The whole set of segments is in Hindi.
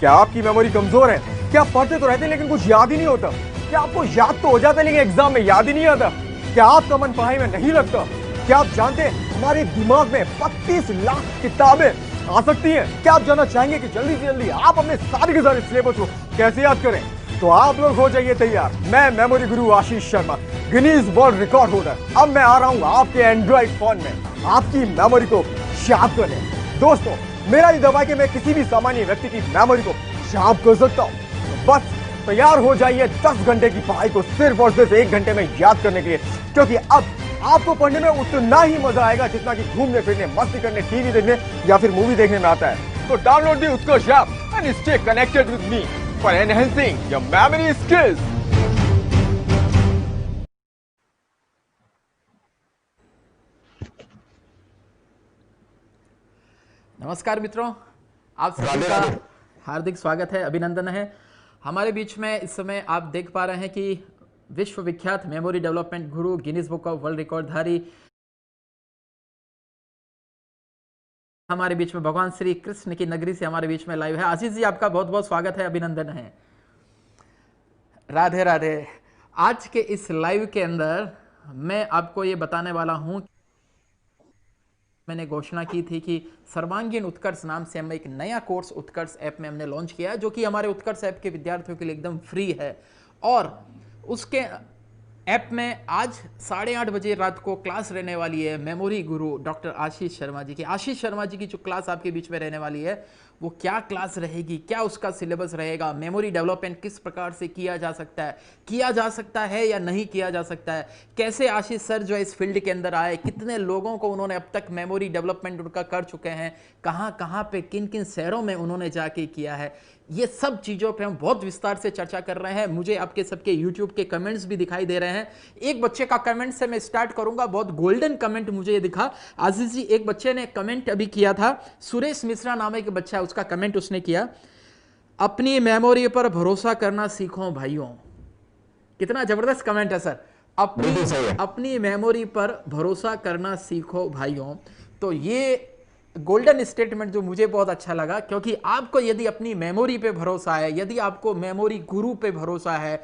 क्या आपकी मेमोरी कमजोर है? क्या आप पढ़ते तो रहते हैं लेकिन कुछ याद ही नहीं होता? क्या आपको याद तो हो जाता है लेकिन एग्जाम में याद ही नहीं आता? क्या आपका मन पढ़ाई में नहीं लगता? क्या आप जानते हैं हमारे दिमाग में 32 लाख किताबें आ सकती हैं? क्या आप जानना चाहेंगे कि जल्दी से जल्दी आप अपने सारे के सारे सिलेबस को कैसे याद करें? तो आप लोग हो जाइए तैयार। मैं memory guru Ashish Sharma, Guinness world record holder, अब मैं आ रहा हूं आपके एंड्रॉइड फोन में आपकी मेमोरी को याद करने। दोस्तों, मेरा ये दवा है कि मैं किसी भी सामान्य व्यक्ति की मेमोरी को याद कर सकता हूं। तो बस तैयार हो जाइए 10 घंटे की पढ़ाई को सिर्फ और सिर्फ 1 घंटे में याद करने के लिए, क्योंकि अब आपको पढ़ने में उतना ही मजा आएगा जितना कि घूमने फिरने, मस्ती करने, टीवी देखने या फिर मूवी देखने में आता है। तो download the Utkarsh app and stay connected with me for enhancing your memory skills. नमस्कार मित्रों, आप सभी का हार्दिक स्वागत है, अभिनंदन है। हमारे बीच में इस समय आप देख पा रहे हैं कि विश्वविख्यात memory development Guru, Guinness book of world रिकॉर्डधारी हमारे बीच में भगवान श्री कृष्ण की नगरी से हमारे बीच में लाइव है। आशीष जी, आपका बहुत बहुत स्वागत है, अभिनंदन है। राधे राधे। आज के इस लाइव के अंदर मैं आपको ये बताने वाला हूं, मैंने घोषणा की थी कि सर्वांगीण उत्कर्ष नाम से हम एक नया कोर्स उत्कर्ष ऐप में हमने लॉन्च किया है, जो कि हमारे उत्कर्ष ऐप के विद्यार्थियों के लिए एकदम फ्री है। और उसके ऐप में आज 8:30 बजे रात को क्लास रहने वाली है मेमोरी गुरु डॉक्टर आशीष शर्मा जी की। आशीष शर्मा जी की जो क्लास आपके बीच में रहने वाली है, वो क्या क्लास रहेगी, क्या उसका सिलेबस रहेगा, मेमोरी डेवलपमेंट किस प्रकार से किया जा सकता है या नहीं किया जा सकता है, कैसे आशीष सर जो इस फील्ड के अंदर आए, कितने लोगों को उन्होंने अब तक मेमोरी डेवलपमेंट उनका कर चुके हैं, कहां पे किन किन शहरों में उन्होंने जाके किया है, ये सब चीज़ों पे हम बहुत विस्तार से चर्चा कर रहे हैं। मुझे आपके सबके YouTube के कमेंट्स भी दिखाई दे रहे हैं। एक बच्चे का कमेंट से मैं स्टार्ट करूंगा, बहुत गोल्डन कमेंट मुझे ये दिखा। आशीष जी, एक बच्चे ने कमेंट अभी किया था, सुरेश मिश्रा नाम एक बच्चा है, उसका कमेंट उसने किया, अपनी मेमोरी पर भरोसा करना सीखो भाइयों। कितना जबरदस्त कमेंट है सर, अपनी मेमोरी पर भरोसा करना सीखो भाइयों। तो ये गोल्डन स्टेटमेंट जो मुझे बहुत अच्छा लगा, क्योंकि आपको यदि अपनी मेमोरी पे भरोसा है, यदि आपको मेमोरी गुरु पे भरोसा है,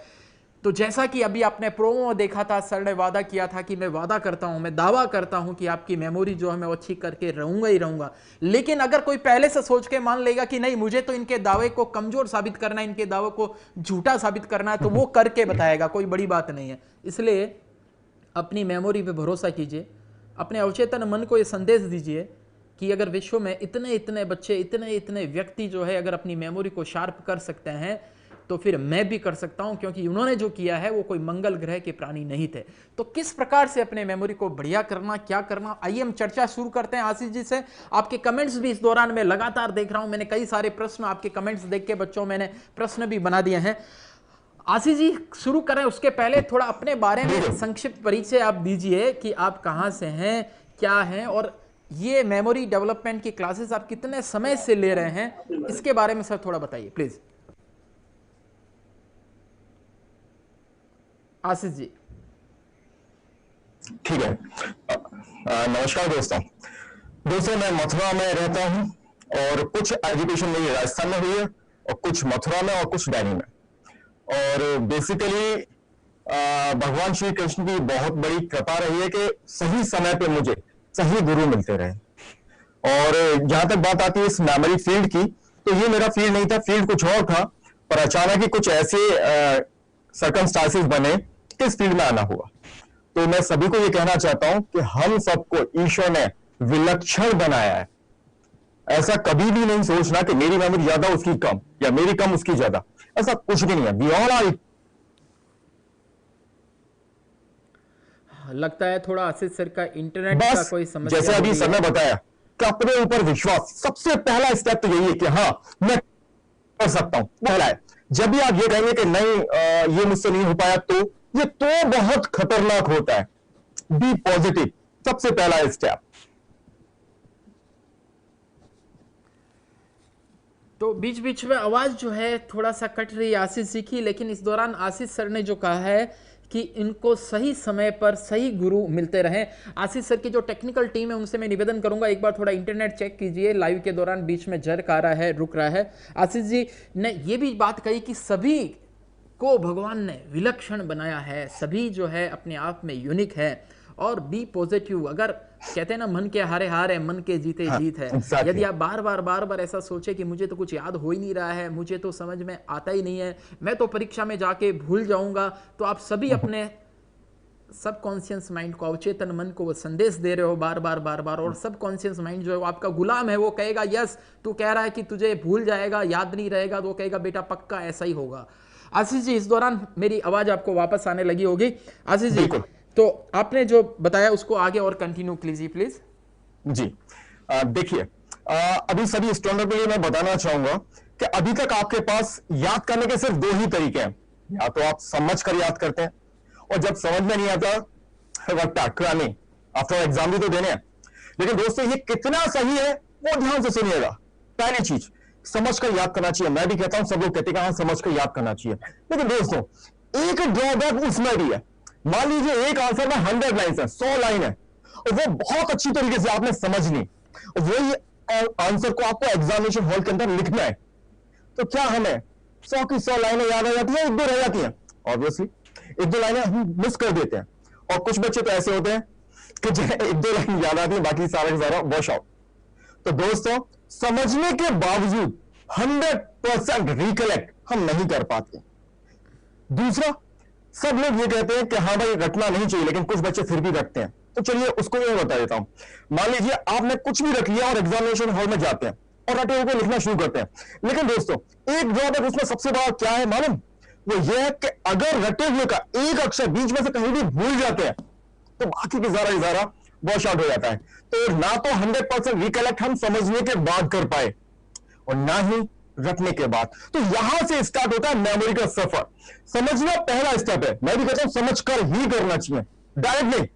तो जैसा कि अभी आपने प्रोमो में देखा था, सर ने वादा किया था कि मैं वादा करता हूं, मैं दावा करता हूं कि आपकी मेमोरी जो है मैं अच्छी करके रहूंगा ही रहूंगा। लेकिन अगर कोई पहले से सोच के मान लेगा कि नहीं, मुझे तो इनके दावे को कमजोर साबित करना है, इनके दावे को झूठा साबित करना है, तो वो करके बताएगा, कोई बड़ी बात नहीं है। इसलिए अपनी मेमोरी पे भरोसा कीजिए, अपने अवचेतन मन को ये संदेश दीजिए कि अगर विश्व में इतने इतने बच्चे, इतने इतने व्यक्ति जो है अगर अपनी मेमोरी को शार्प कर सकते हैं, तो फिर मैं भी कर सकता हूं, क्योंकि उन्होंने जो किया है वो कोई मंगल ग्रह के प्राणी नहीं थे। तो किस प्रकार से अपने मेमोरी को बढ़िया करना, क्या करना, आइए हम चर्चा शुरू करते हैं आशीष जी से। आपके कमेंट्स भी इस दौरान मैं लगातार देख रहा हूं, मैंने कई सारे प्रश्न आपके कमेंट्स देख के बच्चों मैंने प्रश्न भी बना दिए हैं। आशीष जी, शुरू करें उसके पहले थोड़ा अपने बारे में संक्षिप्त परिचय आप दीजिए कि आप कहां से हैं, क्या हैं, और ये मेमोरी डेवलपमेंट की क्लासेस आप कितने समय से ले रहे हैं, इसके बारे में सर थोड़ा बताइए प्लीज। आशीष जी। ठीक है। नमस्कार दोस्तों, मैं मथुरा में रहता हूं और कुछ एजुकेशन मेरी राजस्थान में हुई है और कुछ मथुरा में और कुछ दिल्ली में। और बेसिकली भगवान श्री कृष्ण की बहुत बड़ी कृपा रही है कि सही समय पे मुझे सही गुरु मिलते रहे। और जहां तक बात आती है इस मेमोरी फील्ड की, तो ये मेरा फील्ड नहीं था, फील्ड कुछ और था, पर अचानक ही कुछ ऐसे सर्कमस्टांसेस बने कि इस फील्ड में आना हुआ। तो मैं सभी को ये कहना चाहता हूं कि हम सबको ईश्वर ने विलक्षण बनाया है। ऐसा कभी भी नहीं सोचना कि मेरी मेमोरी ज्यादा उसकी कम या मेरी कम उसकी ज्यादा, ऐसा कुछ भी नहीं है। We all are. लगता है थोड़ा आशीष सर का इंटरनेट का कोई समस्या, जैसे अभी सर ने बताया कि अपने ऊपर विश्वास, सबसे पहला स्टेप तो यही है कि हाँ मैं कर सकता हूं। पहला है, जब भी आप ये कहेंगे कि नहीं ये मुझसे नहीं हो पाया, तो ये तो बहुत खतरनाक होता है। बी पॉजिटिव, सबसे पहला स्टेप। तो बीच बीच में आवाज जो है थोड़ा सा कट रही है आशीष जी की, लेकिन इस दौरान आशीष सर ने जो कहा है कि इनको सही समय पर सही गुरु मिलते रहें। आशीष सर की जो टेक्निकल टीम है उनसे मैं निवेदन करूंगा, एक बार थोड़ा इंटरनेट चेक कीजिए, लाइव के दौरान बीच में जर्क आ रहा है, रुक रहा है। आशीष जी ने ये भी बात कही कि सभी को भगवान ने विलक्षण बनाया है, सभी जो है अपने आप में यूनिक है, और बी पॉजिटिव। अगर कहते हैं ना मन के हारे हार है, मन के जीते जीत है। exactly. यदि आप बार बार ऐसा सोचे कि मुझे तो कुछ याद हो ही नहीं रहा है, मुझे तो समझ में आता ही नहीं है, मैं तो परीक्षा में जाके भूल जाऊंगा, तो आप सभी अपने सबकॉन्शियस माइंड को, अवचेतन मन को वो संदेश दे रहे हो बार बार, और सबकॉन्शियस माइंड जो है वो आपका गुलाम है। वो कहेगा यस, तू कह रहा है कि तुझे भूल जाएगा, याद नहीं रहेगा, तो वो कहेगा बेटा पक्का ऐसा ही होगा। आशीष जी इस दौरान मेरी आवाज आपको वापस आने लगी होगी। आशीष जी तो आपने जो बताया उसको आगे और कंटिन्यू कीजिए प्लीज। जी देखिए, अभी सभी स्टूडेंटों के लिए मैं बताना चाहूंगा कि अभी तक आपके पास याद करने के सिर्फ 2 ही तरीके हैं। या तो आप समझ कर याद करते हैं, और जब समझ में नहीं आता वक्त नहीं, आफ्टर एग्जाम भी तो देने हैं। लेकिन दोस्तों ये कितना सही है वो ध्यान से सुनिएगा। पहली चीज, समझ कर याद करना चाहिए। मैं भी कहता हूं, सब लोग कहते हैं हाँ समझ कर याद करना चाहिए, लेकिन दोस्तों एक ड्रॉबैक उसमें भी है। मान लीजिए एक आंसर में 100 लाइन है, 100 लाइन है, और वो बहुत अच्छी तरीके से आपने समझनी, और वही आंसर को आपको एग्जामिनेशन हॉल के अंदर लिखना है, तो क्या हमें 100 की 100 लाइनें याद आ जाती है, 1-2 रह जाती हैं? ऑब्वियसली 1-2 लाइनें हम मिस कर देते हैं। और कुछ बच्चे तो ऐसे होते हैं कि जो 1-2 लाइन याद आती है, बाकी सारा का सारा वॉश आउट। तो दोस्तों समझने के बावजूद 100% रिकलेक्ट हम नहीं कर पाते। दूसरा, सब लोग ये कहते हैं कि हाँ भाई रटना नहीं चाहिए, लेकिन कुछ बच्चे फिर भी रटते हैं। तो चलिए उसको मैं बता देता हूं। मान लीजिए आपने कुछ भी रख लिया और एग्जामिनेशन हॉल में जाते हैं और रटे हुए लिखना शुरू करते हैं, लेकिन दोस्तों एक ड्रॉबैक उसमें सबसे बड़ा क्या है मालूम? वो ये है कि अगर रटे हुए का एक अक्षर बीच में से कहीं भी भूल जाते हैं तो बाकी के सारा वॉश आउट हो जाता है। तो ना तो 100% रिकलेक्ट हम समझने के बाद कर पाए, और ना ही रखने के बाद। तो यहां से स्टार्ट होता है मेमोरी का सफर। समझना पहला स्टेप है, मैं भी कहता हूं समझ कर ही करना चाहिए, डायरेक्ट नहीं।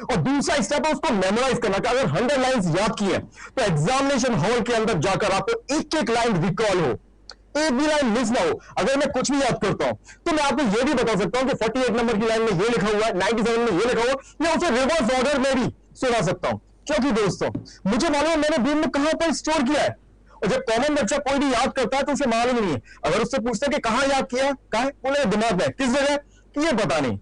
और दूसरा स्टेप है उसको मेमोराइज करना। अगर 100 लाइंस याद की है तो एग्जामिनेशन हॉल के अंदर जाकर आपको एक लाइन रिकॉल हो, एक भी लाइन मिस ना हो। अगर मैं कुछ भी याद करता हूं तो मैं आपको यह भी बता सकता हूं कि 48 नंबर की लाइन में यह लिखा हुआ है, 97 में यह लिखा हुआ, मैं उसे रिवर्स ऑर्डर में भी सुना सकता हूं, क्योंकि दोस्तों मुझे मालूम है मैंने ब्रेन में कहां पर स्टोर किया है। और जब कॉमन बच्चा कोई भी याद करता है तो उसे मालूम नहीं है। अगर उससे पूछते हैं कि कहां याद किया, कहां है, बोले दिमाग में, किस जगह, कि ये पता नहीं।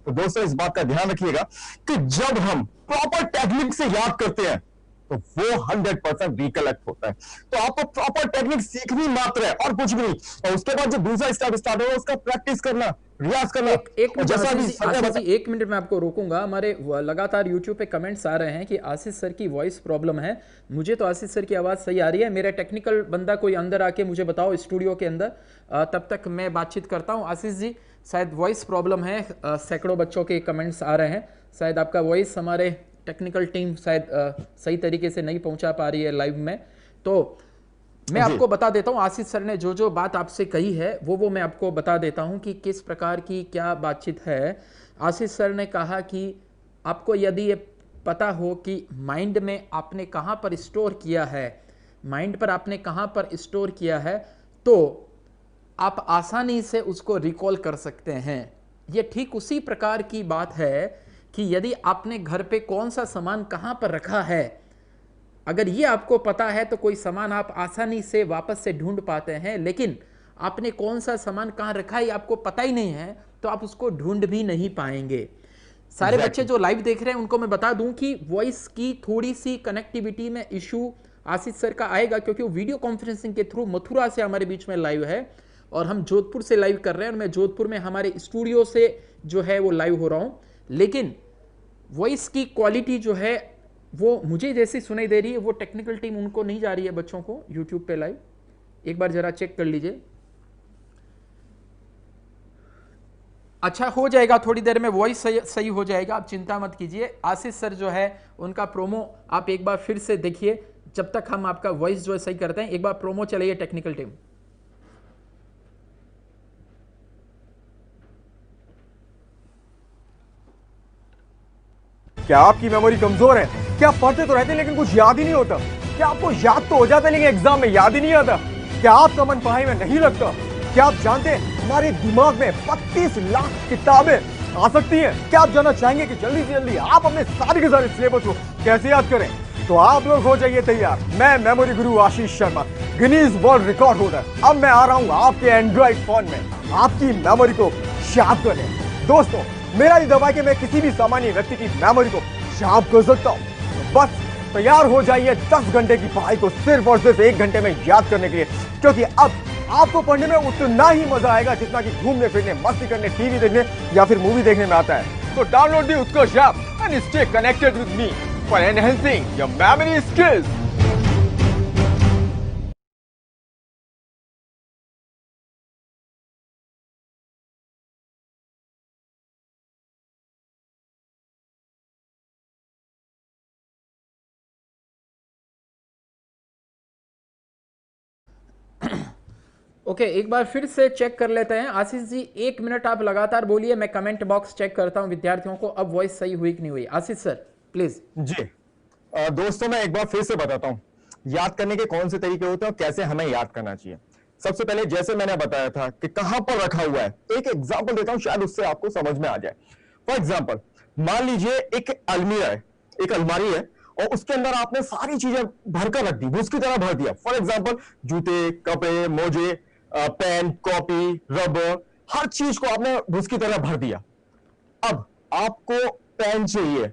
तो दोस्तों इस बात का ध्यान रखिएगा कि जब हम प्रॉपर टेक्निक से याद करते हैं तो वो 100% रिकलेक्ट होता है। तो आपको प्रॉपर टेक्निक सीखनी मात्र है और कुछ भी नहीं। और उसके बाद जो दूसरा स्टेप स्टार्ट होगा उसका प्रैक्टिस करना, रियाज करना। एक मिनट में आपको रोकूंगा। हमारे लगातार YouTube पे कमेंट्स आ रहे हैं कि आशीष सर की वॉइस प्रॉब्लम है। मुझे तो आशीष सर की आवाज सही आ रही है। मेरा टेक्निकल बंदा कोई अंदर आके मुझे बताओ स्टूडियो के अंदर, तब तक मैं बातचीत करता हूं। आशीष जी शायद वॉइस प्रॉब्लम है, सैकड़ों बच्चों के कमेंट्स आ रहे हैं, शायद आपका वॉइस हमारे टेक्निकल टीम शायद सही तरीके से नहीं पहुंचा पा रही है लाइव में। तो मैं आपको बता देता हूं, आशीष सर ने जो जो बात आपसे कही है वो मैं आपको बता देता हूं कि किस प्रकार की क्या बातचीत है। आशीष सर ने कहा कि आपको यदि ये पता हो कि माइंड में आपने कहां पर स्टोर किया है, माइंड पर आपने कहां पर स्टोर किया है, तो आप आसानी से उसको रिकॉल कर सकते हैं। ये ठीक उसी प्रकार की बात है कि यदि आपने घर पे कौन सा सामान कहां पर रखा है, अगर ये आपको पता है तो कोई सामान आप आसानी से वापस से ढूंढ पाते हैं। लेकिन आपने कौन सा सामान कहां रखा है आपको पता ही नहीं है तो आप उसको ढूंढ भी नहीं पाएंगे। सारे बच्चे जो लाइव देख रहे हैं उनको मैं बता दूं कि वॉइस की थोड़ी सी कनेक्टिविटी में इशू आशीष सर का आएगा, क्योंकि वो वीडियो कॉन्फ्रेंसिंग के थ्रू मथुरा से हमारे बीच में लाइव है और हम जोधपुर से लाइव कर रहे हैं, और मैं जोधपुर में हमारे स्टूडियो से जो है वो लाइव हो रहा हूं। लेकिन वॉइस की क्वालिटी जो है वो मुझे जैसी सुनाई दे रही है वो टेक्निकल टीम उनको नहीं जा रही है बच्चों को यूट्यूब पे लाइव। एक बार जरा चेक कर लीजिए। अच्छा हो जाएगा, थोड़ी देर में वॉइस सही हो जाएगा, आप चिंता मत कीजिए। आशीष सर जो है उनका प्रोमो आप एक बार फिर से देखिए, जब तक हम आपका वॉइस जो है सही करते हैं। एक बार प्रोमो चलाइए टेक्निकल टीम। क्या आपकी मेमोरी कमजोर है? क्या आप पढ़ते तो रहते हैं लेकिन कुछ याद ही नहीं होता? क्या आपको याद तो हो जाता है लेकिन एग्जाम में याद ही नहीं आता? क्या आपका मन पढ़ाई में नहीं लगता? क्या आप जानते हैं हमारे दिमाग में 32 लाख किताबें आ सकती है? क्या आप जानना चाहेंगे कि जल्दी से जल्दी आप अपने सारे के सारे सिलेबस को कैसे याद करें? तो आप लोग हो जाइए तैयार। मैं memory guru Ashish Sharma, Guinness world record holder, अब मैं आ रहा हूं आपके एंड्रॉइड फोन में आपकी मेमोरी को शार्प करने। दोस्तों, मेरा ये दवा है कि मैं किसी भी सामान्य व्यक्ति की मेमोरी को शार्प कर सकता हूं। तो बस तैयार हो जाइए 10 घंटे की पढ़ाई को सिर्फ और सिर्फ 1 घंटे में याद करने के लिए, क्योंकि अब आपको पढ़ने में उतना ही मजा आएगा जितना कि घूमने फिरने, मस्ती करने, टीवी देखने या फिर मूवी देखने में आता है। तो download the Utkarsh app and stay connected with me for enhancing your memory skills. Okay, एक बार फिर से चेक कर लेते हैं। आशीष जी 1 मिनट आप लगातार बोलिए, मैं कमेंट बॉक्स चेक करता हूं विद्यार्थियों को अब वॉइस सही हुई कि नहीं हुई। आशीष सर प्लीज। जी दोस्तों, मैं एक बार फिर से बताता हूं याद करने के कौन से तरीके होते हैं और कैसे हमें याद करना चाहिए। सबसे पहले जैसे मैंने बताया था कि कहां पर रखा हुआ है, तो एक एग्जांपल देता हूं, शायद उससे आपको समझ में आ जाए। फॉर एग्जांपल, मान लीजिए एक अलमीरा है, एक अलमारी है और उसके अंदर आपने सारी चीजें भरकर रख दी, उसकी तरह भर दिया। फॉर एग्जांपल, जूते, कपड़े, मोजे, पेन, कॉपी, रबर, हर चीज को आपने उसकी तरह भर दिया। अब आपको पेन चाहिए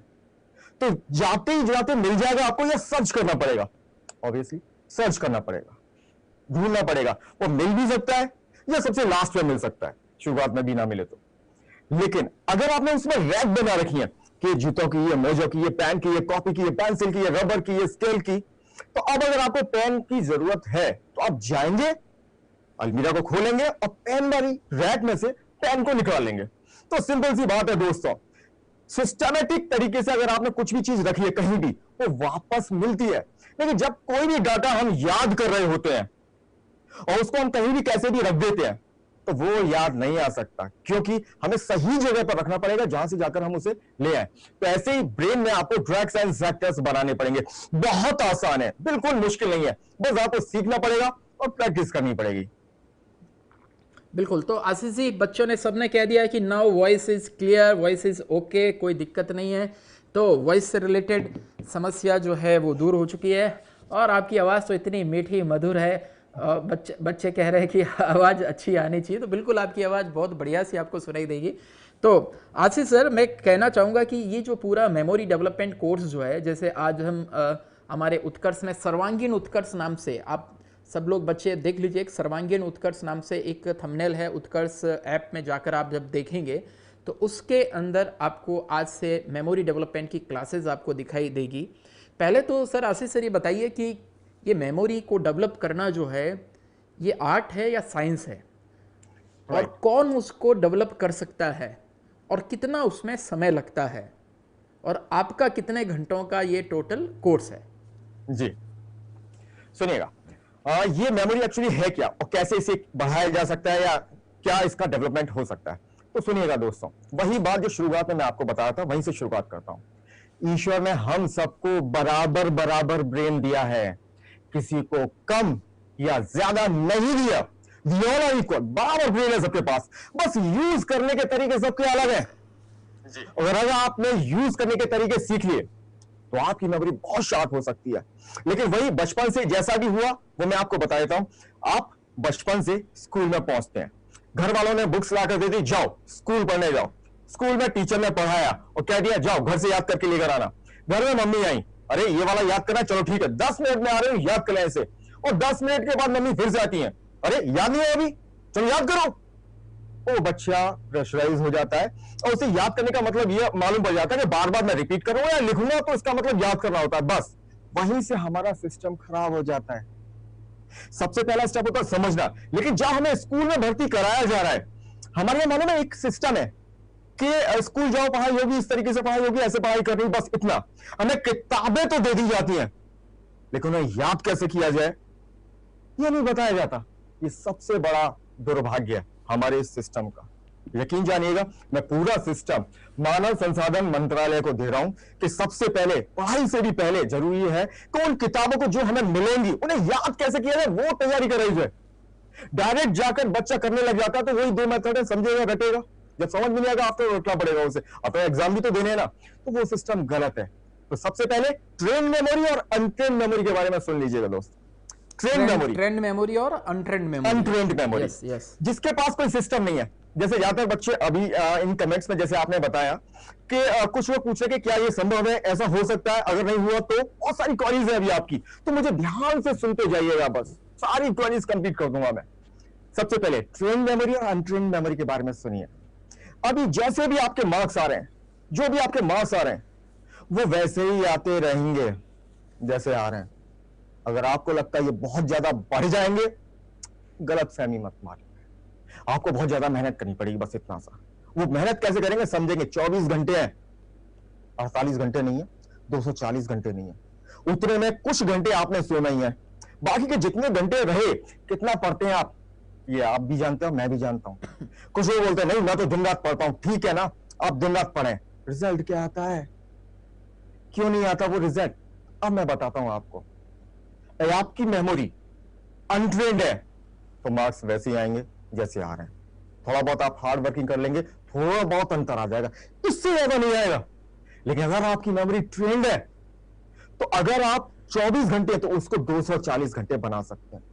तो जाते ही जाते मिल जाएगा आपको, या सर्च करना पड़ेगा? ऑब्वियसली सर्च करना पड़ेगा, ढूंढना पड़ेगा। वो मिल भी सकता है या सबसे लास्ट में मिल सकता है, शुरुआत में भी ना मिले तो। लेकिन अगर आपने उसमें रैक बना रखी है कि जूतों की, ये मोजों की, ये पेन की, ये कॉपी की, ये पेंसिल की, ये रबर की, ये स्केल की, तो अब अगर आपको पेन की जरूरत है तो आप जाएंगे, अलमीरा को खोलेंगे और पेन वाली रैक में से पेन को निकालेंगे। तो सिंपल सी बात है दोस्तों, सिस्टमैटिक तरीके से अगर आपने कुछ भी चीज रखी है कहीं भी, वो वापस मिलती है। लेकिन जब कोई भी डाटा हम याद कर रहे होते हैं और उसको हम कहीं भी कैसे भी रख देते हैं, तो वो याद नहीं आ सकता, क्योंकि हमें सही जगह पर रखना पड़ेगा जहां से जाकर हम उसे ले आए। तो ऐसे ही ब्रेन में आपको ड्रैग्स एंड सेक्टर्स बनाने पड़ेंगे। बहुत आसान है, बिल्कुल मुश्किल नहीं है, बस आपको सीखना पड़ेगा और प्रैक्टिस करनी पड़ेगी। बिल्कुल। तो आशीष जी, बच्चों ने सबने कह दिया है कि now voice is clear, voice is okay, कोई दिक्कत नहीं है। तो वॉइस से रिलेटेड समस्या जो है वो दूर हो चुकी है और आपकी आवाज़ तो इतनी मीठी मधुर है। बच्चे कह रहे हैं कि आवाज़ अच्छी आनी चाहिए, तो बिल्कुल आपकी आवाज़ बहुत बढ़िया सी आपको सुनाई देगी। तो आशीष सर, मैं कहना चाहूँगा कि ये जो पूरा मेमोरी डेवलपमेंट कोर्स जो है, जैसे आज हम हमारे उत्कर्ष में सर्वांगीण उत्कर्ष नाम से, आप सब लोग बच्चे देख लीजिए, एक सर्वांगीण उत्कर्ष नाम से एक थंबनेल है, उत्कर्ष ऐप में जाकर आप जब देखेंगे तो उसके अंदर आपको आज से मेमोरी डेवलपमेंट की क्लासेस आपको दिखाई देगी। पहले तो सर आशीष सर ये बताइए कि ये मेमोरी को डेवलप करना जो है, ये आर्ट है या साइंस है, और कौन उसको डेवलप कर सकता है और कितना उसमें समय लगता है, और आपका कितने घंटों का ये टोटल कोर्स है? जी सुनिएगा, ये मेमोरी एक्चुअली है क्या और कैसे इसे बढ़ाया जा सकता है या क्या इसका डेवलपमेंट हो सकता है। तो सुनिएगा दोस्तों, वही बात जो शुरुआत में मैं आपको बताया था, वहीं से शुरुआत करता हूं। ईश्वर ने हम सबको बराबर बराबर ब्रेन दिया है, किसी को कम या ज्यादा नहीं दिया। वी ऑल आर इक्वल, बराबर ब्रेन है सबके पास, बस यूज करने के तरीके सबके अलग है। और अगर आपने यूज करने के तरीके सीख लिए तो आपकी मेमोरी बहुत शार्प हो सकती है। लेकिन वही बचपन से जैसा भी हुआ वो मैं आपको बता देता हूं। आप बचपन से स्कूल में पहुंचते हैं, घर वालों ने बुक्स लाकर दे दी, जाओ स्कूल पढ़ने जाओ। स्कूल में टीचर ने पढ़ाया और कह दिया जाओ घर से याद करके लेकर आना। घर में मम्मी आई, अरे ये वाला याद करना, चलो ठीक है 10 मिनट में आ रहे हो, याद कर लें इसे। और 10 मिनट के बाद मम्मी फिर से आती है, अरे याद नहीं है अभी, चलो याद करो। वो बच्चा प्रेशराइज हो जाता है और उसे याद करने का मतलब ये मालूम पड़ जाता है कि बार बार मैं रिपीट करूंगा या लिखूंगा तो इसका मतलब याद करना होता है। बस वहीं से हमारा सिस्टम खराब हो जाता है। सबसे पहला स्टेप होता है समझना। लेकिन जब हमें स्कूल में भर्ती कराया जा रहा है, हमारे यहाँ मालूम है एक सिस्टम है कि स्कूल जाओ, पढ़ाई होगी, इस तरीके से पढ़ाई होगी, ऐसे पढ़ाई करनी, बस इतना। हमें किताबें तो दे दी जाती हैं, लेकिन उन्हें याद कैसे किया जाए ये नहीं बताया जाता। ये सबसे बड़ा दुर्भाग्य है हमारे इस सिस्टम का। यकीन जानिएगा, मैं पूरा सिस्टम मानव संसाधन मंत्रालय को दे रहा हूं कि सबसे पहले, पढ़ाई से भी पहले जरूरी है कि उन किताबों को जो हमें मिलेंगी उन्हें याद कैसे किया जाए वो तैयारी कराई जाए। डायरेक्ट जाकर बच्चा करने लग जाता है तो वही 2 मेथड है, समझेगा रटेगा। जब समझ में नहीं आएगा आपको रटना पड़ेगा उसे, अपना एग्जाम भी तो देने हैं ना, तो वो सिस्टम गलत है। तो सबसे पहले ट्रेन मेमोरी और अनट्रेन मेमोरी के बारे में सुन लीजिएगा दोस्त। ट्रेंड मेमोरी और अनट्रेंड मेमोरी, यस यस, जिसके पास कोई सिस्टम नहीं है। जैसे ज्यादातर बच्चे अभी इन कमेंट्स में जैसे आपने बताया कि कुछ लोग पूछ रहे कि क्या ये संभव है, ऐसा हो सकता है, अगर नहीं हुआ तो बहुत सारी क्वेरीज है अभी आपकी, तो मुझे ध्यान से सुनते जाइएगा, बस सारी क्वेरीज कंप्लीट कर दूंगा मैं। सबसे पहले ट्रेन मेमोरी और अनट्रेन मेमोरी के बारे में सुनिए। अभी जैसे भी आपके मार्क्स आ रहे हैं, जो भी आपके मार्क्स आ रहे हैं, वो वैसे ही आते रहेंगे जैसे आ रहे हैं। अगर आपको लगता है ये बहुत ज्यादा बढ़ जाएंगे, गलत फहमी मत मारिए, आपको बहुत ज्यादा मेहनत करनी पड़ेगी, बस इतना सा। वो मेहनत कैसे करेंगे समझेंगे। 24 घंटे हैं, 48 घंटे नहीं है, 240 घंटे नहीं है, उतने में कुछ घंटे आपने सोना ही है, बाकी के जितने घंटे रहे कितना पढ़ते हैं आप, ये आप भी जानते हो, मैं भी जानता हूं। कुछ लोग बोलते हैं नहीं मैं तो दिन रात पढ़ता हूं, ठीक है ना, आप दिन रात पढ़ें, रिजल्ट क्या आता है, क्यों नहीं आता वो रिजल्ट, अब मैं बताता हूं आपको। आपकी मेमोरी अनट्रेंड है तो मार्क्स वैसे ही आएंगे जैसे आ रहे हैं। थोड़ा बहुत आप हार्ड वर्किंग कर लेंगे, थोड़ा बहुत अंतर आ जाएगा, इससे ज्यादा नहीं आएगा। लेकिन अगर आपकी मेमोरी ट्रेंड है तो अगर आप 24 घंटे तो उसको 240 घंटे बना सकते हैं।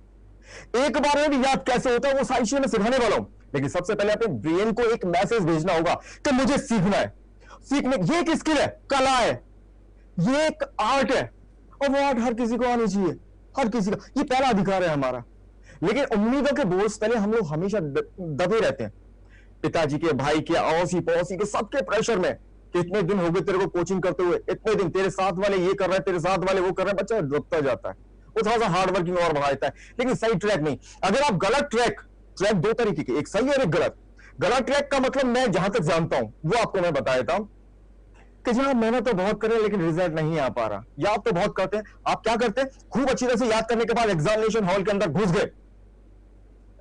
एक बार में भी याद कैसे होता है वो सारी चीजें मैं सिखाने वाला हूं, लेकिन सबसे पहले अपने ब्रेन को एक मैसेज भेजना होगा कि मुझे सीखना है। सीखने ये एक स्किल है, कला है, ये एक आर्ट है, और वो आर्ट हर किसी को आनी चाहिए, हर किसी का, ये पहला अधिकार है हमारा। लेकिन उम्मीदों के बोझ तले हम लोग हमेशा दबे रहते हैं, पिताजी के, भाई के, अड़ोसी पड़ोसी के, सबके प्रेशर में। कितने दिन हो गए तेरे को कोचिंग करते हुए, इतने दिन तेरे साथ वाले ये कर रहे हैं, तेरे साथ वाले वो कर रहे हैं, बच्चा डूबता जाता है, वो थोड़ा सा हार्ड वर्किंग और बढ़ा देता है, लेकिन सही ट्रैक नहीं। अगर आप गलत ट्रैक दो तरीके के, एक सही और एक गलत। गलत ट्रैक का मतलब मैं जहां तक जानता हूं वो आपको मैं बता देता हूं कि जहां मेहनत तो बहुत करें लेकिन रिजल्ट नहीं आ पा रहा, या आप तो बहुत करते हैं, आप क्या करते हैं, खूब अच्छी तरह से याद करने के बाद एग्जामिनेशन हॉल के अंदर घुस गए,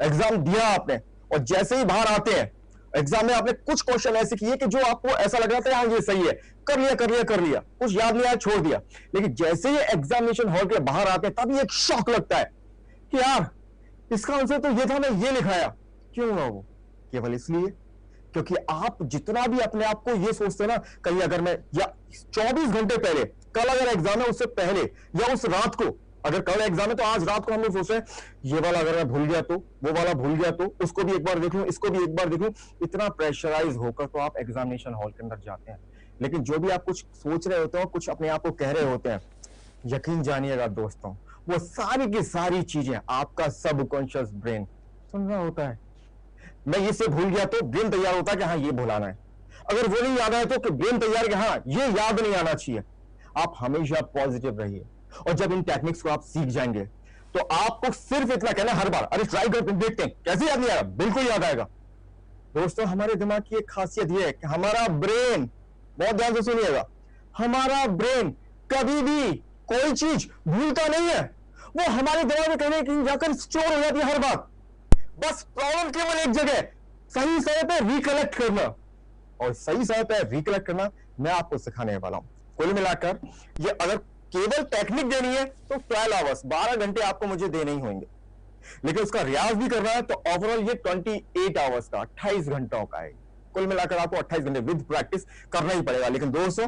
एग्जाम दिया आपने, और जैसे ही बाहर आते हैं एग्जाम में आपने कुछ क्वेश्चन ऐसे किए कि जो आपको ऐसा लग रहा था हाँ ये सही है, कर लिया, कुछ याद नहीं आया, छोड़ दिया। लेकिन जैसे ही एग्जामिनेशन हॉल के बाहर आते हैं तभी एक शॉक लगता है कि यार इसका आंसर तो ये था, मैं ये लिखाया। क्यों हुआ वो? केवल इसलिए क्योंकि आप जितना भी अपने आप को ये सोचते हैं ना, कहीं अगर मैं, या 24 घंटे पहले, कल अगर एग्जाम है उससे पहले, या उस रात को, अगर कल एग्जाम है तो आज रात को हम लोग सोच रहे हैं ये वाला अगर मैं भूल गया तो, वो वाला भूल गया तो, उसको भी एक बार देख लूं, इसको भी एक बार देख लूं। इतना प्रेशराइज होकर तो आप एग्जामिनेशन हॉल के अंदर जाते हैं, लेकिन जो भी आप कुछ सोच रहे होते हो, कुछ अपने आप को कह रहे होते हैं, यकीन जानिएगा दोस्तों, वो सारी की सारी चीजें आपका सबकॉन्शियस ब्रेन सुन रहा होता है। मैं ये से भूल गया तो ब्रेन तैयार होता है कि हाँ ये भुलाना है, अगर वो नहीं याद आया तो ब्रेन तैयार है कि हाँ ये याद नहीं आना चाहिए। आप हमेशा पॉजिटिव रहिए, और जब इन टेक्निक्स को आप सीख जाएंगे तो आपको सिर्फ इतना कहना हर बार, अरे ट्राई करते देखते हैं कैसे याद नहीं आएगा, बिल्कुल याद आएगा। दोस्तों हमारे दिमाग की एक खासियत यह है कि हमारा ब्रेन, बहुत ध्यान से सुनिएगा, हमारा ब्रेन कभी भी कोई चीज भूलता नहीं है, वो हमारे दिमाग में कहीं कहीं जाकर स्टोर हो जाती है हर बात। बस प्रॉब्लम केवल एक जगह, सही समय पे रिकलेक्ट करना, और सही समय पे रिकलेक्ट करना मैं आपको सिखाने वाला हूं। कुल मिलाकर ये अगर केवल टेक्निक देनी है तो 12 आवर्स, 12 घंटे आपको मुझे देने ही होंगे, लेकिन उसका रियाज भी करना है तो ओवरऑल ये 28 आवर्स का, 28 घंटों का है। कुल मिलाकर आपको 28 घंटे विद प्रैक्टिस करना ही पड़ेगा। लेकिन दोस्तों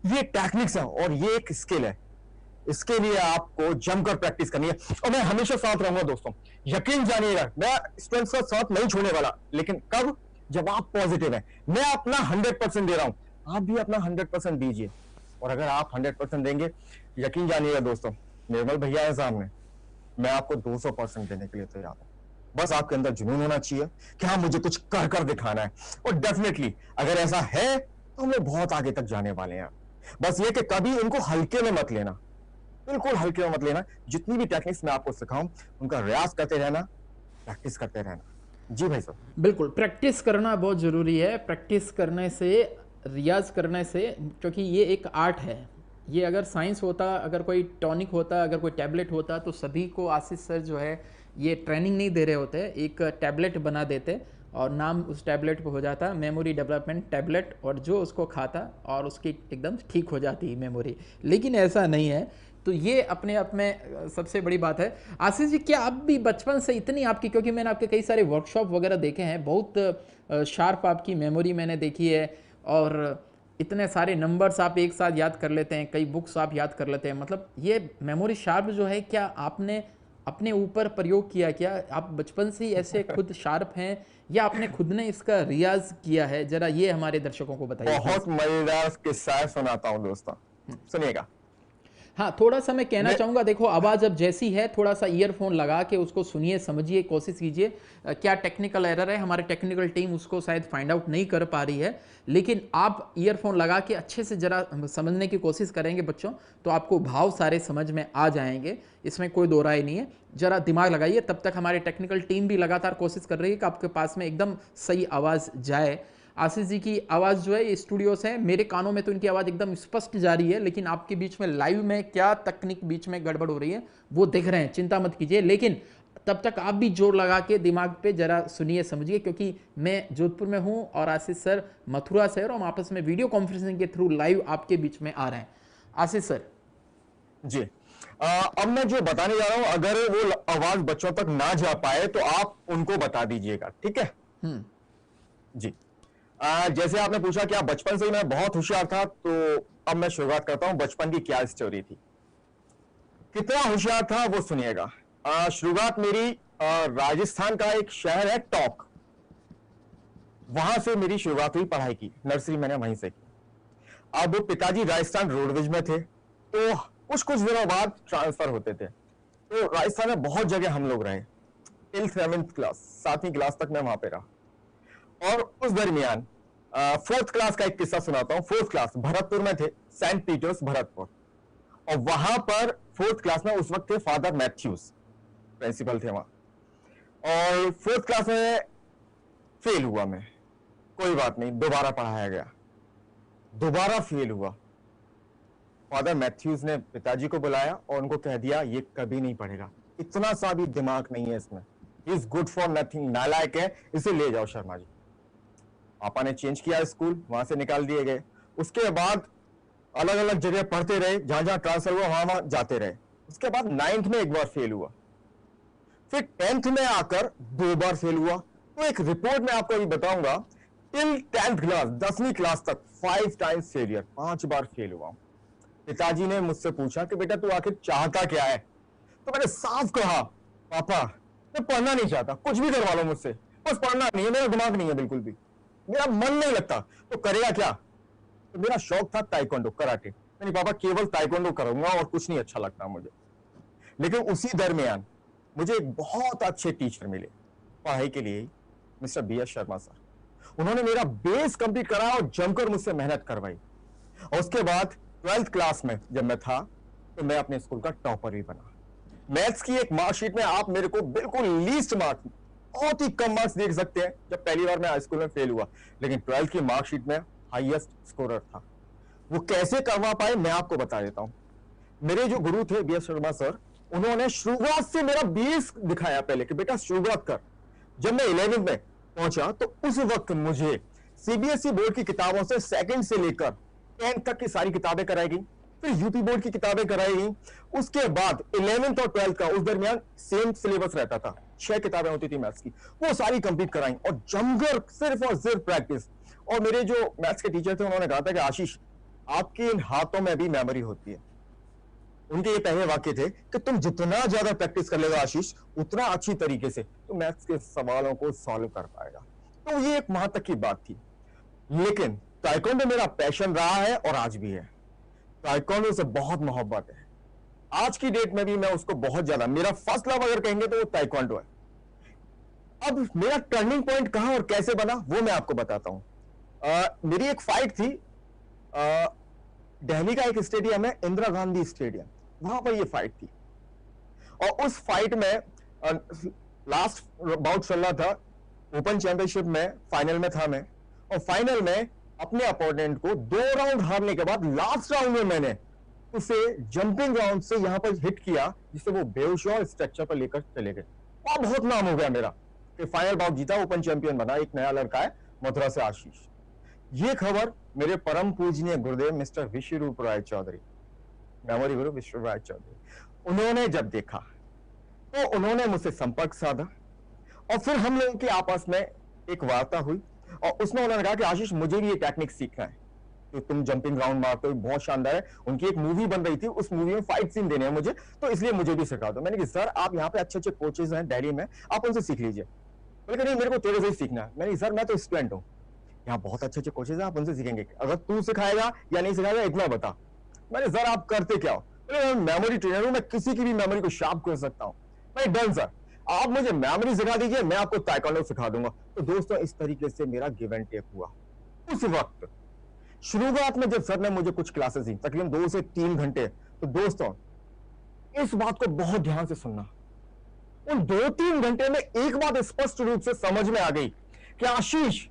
ये टेक्निक्स है और ये एक स्किल है, इसके लिए आपको जमकर प्रैक्टिस करनी है, और मैं हमेशा साथ रहूंगा दोस्तों, यकीन जानिएगा, मैं स्टूडेंट्स का साथ नहीं छोड़ने वाला। लेकिन कब? जब आप पॉजिटिव हैं। मैं अपना 100% दे रहा हूं, आप भी अपना 100% दीजिए, और अगर आप 100% देंगे, यकीन जानिएगा दोस्तों, निर्मल भैया है सामने, मैं आपको 200% देने के लिए तैयार हूं। बस आपके अंदर जुनून होना चाहिए कि हाँ मुझे कुछ कर कर दिखाना है, और डेफिनेटली अगर ऐसा है तो हम लोग बहुत आगे तक जाने वाले हैं। बस ये कि कभी इनको हल्के में मत लेना, बिल्कुल हल्के में मत लेना। जितनी भी टेक्निक्स मैं आपको सिखाऊं उनका रियाज करते रहना, प्रैक्टिस करते रहना। जी भाई साहब, बिल्कुल प्रैक्टिस करना बहुत ज़रूरी है। प्रैक्टिस करने से, रियाज करने से, क्योंकि ये एक आर्ट है। ये अगर साइंस होता, अगर कोई टॉनिक होता, अगर कोई टैबलेट होता, तो सभी को आशीष सर जो है ये ट्रेनिंग नहीं दे रहे होते, एक टैबलेट बना देते और नाम उस टैबलेट पे हो जाता मेमोरी डेवलपमेंट टैबलेट, और जो उसको खाता और उसकी एकदम ठीक हो जाती है मेमोरी। लेकिन ऐसा नहीं है। तो ये अपने आप में सबसे बड़ी बात है। आशीष जी, क्या आप भी बचपन से इतनी आपकी, क्योंकि मैंने आपके कई सारे वर्कशॉप वगैरह देखे हैं, बहुत शार्प आपकी मेमोरी मैंने देखी है, और इतने सारे नंबर्स आप एक साथ याद कर लेते हैं, कई बुक्स आप याद कर लेते हैं, मतलब ये मेमोरी शार्प जो है, क्या आपने अपने ऊपर प्रयोग किया? क्या आप बचपन से ही ऐसे खुद शार्प हैं, या आपने खुद ने इसका रियाज किया है? जरा ये हमारे दर्शकों को बताइए। बहुत मजेदार किस्सा सुनाता हूँ दोस्तों, सुनिएगा। हाँ, थोड़ा सा मैं कहना चाहूँगा, देखो आवाज़ अब जैसी है, थोड़ा सा ईयरफोन लगा के उसको सुनिए, समझिए, कोशिश कीजिए। क्या टेक्निकल एरर है, हमारे टेक्निकल टीम उसको शायद फाइंड आउट नहीं कर पा रही है, लेकिन आप ईयरफोन लगा के अच्छे से जरा समझने की कोशिश करेंगे बच्चों, तो आपको भाव सारे समझ में आ जाएंगे, इसमें कोई दो राय नहीं है। जरा दिमाग लगाइए, तब तक हमारी टेक्निकल टीम भी लगातार कोशिश कर रही है कि आपके पास में एकदम सही आवाज़ जाए। आशीष जी की आवाज़ जो है स्टूडियो से, मेरे कानों में तो इनकी आवाज़ एकदम स्पष्ट जा रही है, लेकिन आपके बीच में लाइव में क्या तकनीक बीच में गड़बड़ हो रही है वो देख रहे हैं, चिंता मत कीजिए। लेकिन तब तक आप भी जोर लगा के दिमाग पे जरा सुनिए, समझिए, क्योंकि मैं जोधपुर में हूँ और आशीष सर मथुरा से, और हम आपस में वीडियो कॉन्फ्रेंसिंग के थ्रू लाइव आपके बीच में आ रहे हैं। आशीष सर जी, अब मैं जो बताने जा रहा हूं, अगर वो आवाज बच्चों तक ना जा पाए तो आप उनको बता दीजिएगा, ठीक है? जी। जैसे आपने पूछा कि आप बचपन से ही मैं बहुत होशियार था, तो अब मैं शुरुआत करता हूं बचपन की क्या स्टोरी थी। कितना होशियार था वो सुनिएगा। शुरुआत मेरी राजस्थान का एक शहर है टोंक, वहां से मेरी शुरुआत हुई पढ़ाई की, नर्सरी मैंने वहीं से की। अब पिताजी राजस्थान रोडवेज में थे, तो कुछ दिनों बाद ट्रांसफर होते थे, तो राजस्थान में बहुत जगह हम लोग रहे टिल 7th क्लास, 7वीं क्लास तक मैं वहां पे रहा। और उस दरमियान 4th क्लास का एक किस्सा सुनाता हूं। 4th क्लास भरतपुर में थे, सेंट पीटर्स भरतपुर, और वहां पर 4th क्लास में उस वक्त थे फादर मैथ्यूज, प्रिंसिपल थे वहां। और 4th क्लास में फेल हुआ मैं, कोई बात नहीं, दोबारा पढ़ाया गया, दोबारा फेल हुआ। फादर मैथ्यूज ने पिताजी को बुलाया और उनको कह दिया ये कभी नहीं पढ़ेगा, इतना सा भी दिमाग नहीं है इसमें, इज गुड फॉर नथिंग, नालायक है, इसे ले जाओ शर्मा जी। पापा ने चेंज किया स्कूल, वहां से निकाल दिए गए। उसके बाद अलग अलग जगह पढ़ते रहे, जहां जहां ट्रांसफर हुआ वहां वहां जाते रहे। उसके बाद 9th में एक बार फेल हुआ, फिर 10th में आकर 2 बार फेल हुआ। तो एक रिपोर्ट में आपको अभी बताऊंगा, टिल 10th क्लास, 10वीं क्लास तक 5 टाइम्स फेलियर, 5 बार फेल हुआ। पिताजी ने मुझसे पूछा कि बेटा तू आखिर चाहता क्या है? तो मैंने साफ कहा पापा मैं पढ़ना नहीं चाहता, कुछ भी करवा लो मुझसे, बस पढ़ना नहीं है, मेरा दिमाग नहीं है बिल्कुल भी, मेरा मन नहीं लगता। तो करेगा क्या? तो मेरा शौक था ताइक्वांडो, कराटे। मैंने पापा केवल ताइक्वांडो करूंगा और कुछ नहीं अच्छा लगता मुझे। लेकिन उसी दरमियान मुझे एक बहुत अच्छे टीचर मिले पढ़ाई के लिए, मिस्टर BS शर्मा सर। उन्होंने मेरा बेस कंप्लीट करा और जमकर मुझसे मेहनत करवाई। और उसके बाद 12th क्लास में जब मैं था, तो मैं अपने स्कूल का टॉपर भी बना। मैथ्स की एक मार्कशीट में आप मेरे को बिल्कुल लीस्ट मार्क्स, बहुत ही कम मार्क्स देख सकते हैं, जब पहली बार मैं हाई स्कूल में फेल हुआ, लेकिन 12th की मार्कशीट में हाईएस्ट स्कोरर था। वो कैसे करवा पाए मैं आपको बता देता हूं। मेरे जो गुरु थे BS शर्मा सर, उन्होंने शुरुआत से मेरा बेस दिखाया पहले कि बेटा शुरुआत कर। जब मैं 11th में पहुंचा तो उस वक्त मुझे CBSE बोर्ड की किताबों से 2nd से लेकर 10th तक की सारी किताबें कराई गई, फिर यूपी बोर्ड की किताबें कराई गई। उसके बाद 11th और 12th का उस दरमियान सेम सिलेबस रहता था, 6 किताबें होती थी मैथ्स की, वो सारी कंप्लीट कराई और जमकर सिर्फ और सिर्फ प्रैक्टिस। और मेरे जो मैथ्स के टीचर थे उन्होंने कहा था कि आशीष आपके इन हाथों में भी मेमोरी होती है। उनके ये पहले वाक्य थे कि तुम जितना ज्यादा प्रैक्टिस कर लेगा आशीष, उतना अच्छी तरीके से तो मैथ्स के सवालों को सॉल्व कर पाएगा। तो ये एक वहां तक की बात थी। लेकिन ताइक्वांडो मेरा पैशन रहा है और आज भी है। ताइक्वांडो से बहुत मोहब्बत है, आज की डेट में भी मैं उसको बहुत ज्यादा, मेरा फर्स्ट लव अगर कहेंगे तो वो ताइक्वांडो है। अब मेरा टर्निंग पॉइंट कहां और कैसे बना वो मैं आपको बताता हूं। मेरी एक फाइट थी, दिल्ली का एक स्टेडियम है इंदिरा गांधी स्टेडियम, वहां पर ये फाइट थी। और उस फाइट में लास्ट बाउट चल रहा था, ओपन चैंपियनशिप में फाइनल में था मैं, और फाइनल में अपने अपोनेंट को 2 राउंड हारने के बाद लास्ट राउंड में मैंने उसे जंपिंग राउंड से यहां पर हिट किया, जिससे वो बेहोश हुआ और स्ट्रक्चर पर लेकर चले गए और बहुत नाम हो गया मेरा। फिर फाइनल बाउट जीता, ओपन चैंपियन बना, एक नया लड़का है मथुरा से आशीष। ये खबर मेरे परम पूजनीय गुरुदेव मिस्टर विश्वरूप राय चौधरी, मेमोरी गुरु विश्वरूप राय चौधरी, उन्होंने जब देखा तो उन्होंने मुझसे संपर्क साधा और फिर हम लोगों की आपस में एक वार्ता हुई और उसमें उन्होंने कहा कि आशीष मुझे भी ये टेक्निक सीखना है, तो तुम जंपिंग ग्राउंड मारते हो, बहुत शानदार है। उनकी एक मूवी बन रही थी, उस मूवी में फाइट सीन देने हैं मुझे, तो इसलिए मुझे भी सिखा दो। मैंने कहा सर आप यहाँ पे अच्छे अच्छे कोचेज हैं दिल्ली में, आप उनसे सीख लीजिए। बोले नहीं मेरे को तेरे से ही सीखना है। मैंने सर मैं तो स्टूडेंट हूँ, यहाँ बहुत अच्छे अच्छे कोचेज हैं, आप उनसे सीखेंगे, अगर तू सिखाएगा या नहीं सिखाएगा इतना बता। मैंने सर आप करते क्या हो? बोले मैं मेमोरी ट्रेनर हूँ, मैं किसी की भी मेमोरी को शार्प कर सकता हूँ। मैं डन सर, आप मुझे मेमोरी सिखा दीजिए, मैं आपको ताइक्वांडो सिखा दूंगा। तो दोस्तों इस तरीके से मेरा गिव एंड टेक हुआ। उस वक्त शुरुआत में जब सर ने मुझे कुछ क्लासेस दी तकरीबन 2 से 3 घंटे, तो दोस्तों इस बात को बहुत ध्यान से सुनना। उन 2-3 घंटे में एक बात स्पष्ट रूप से समझ में आ गई कि आशीष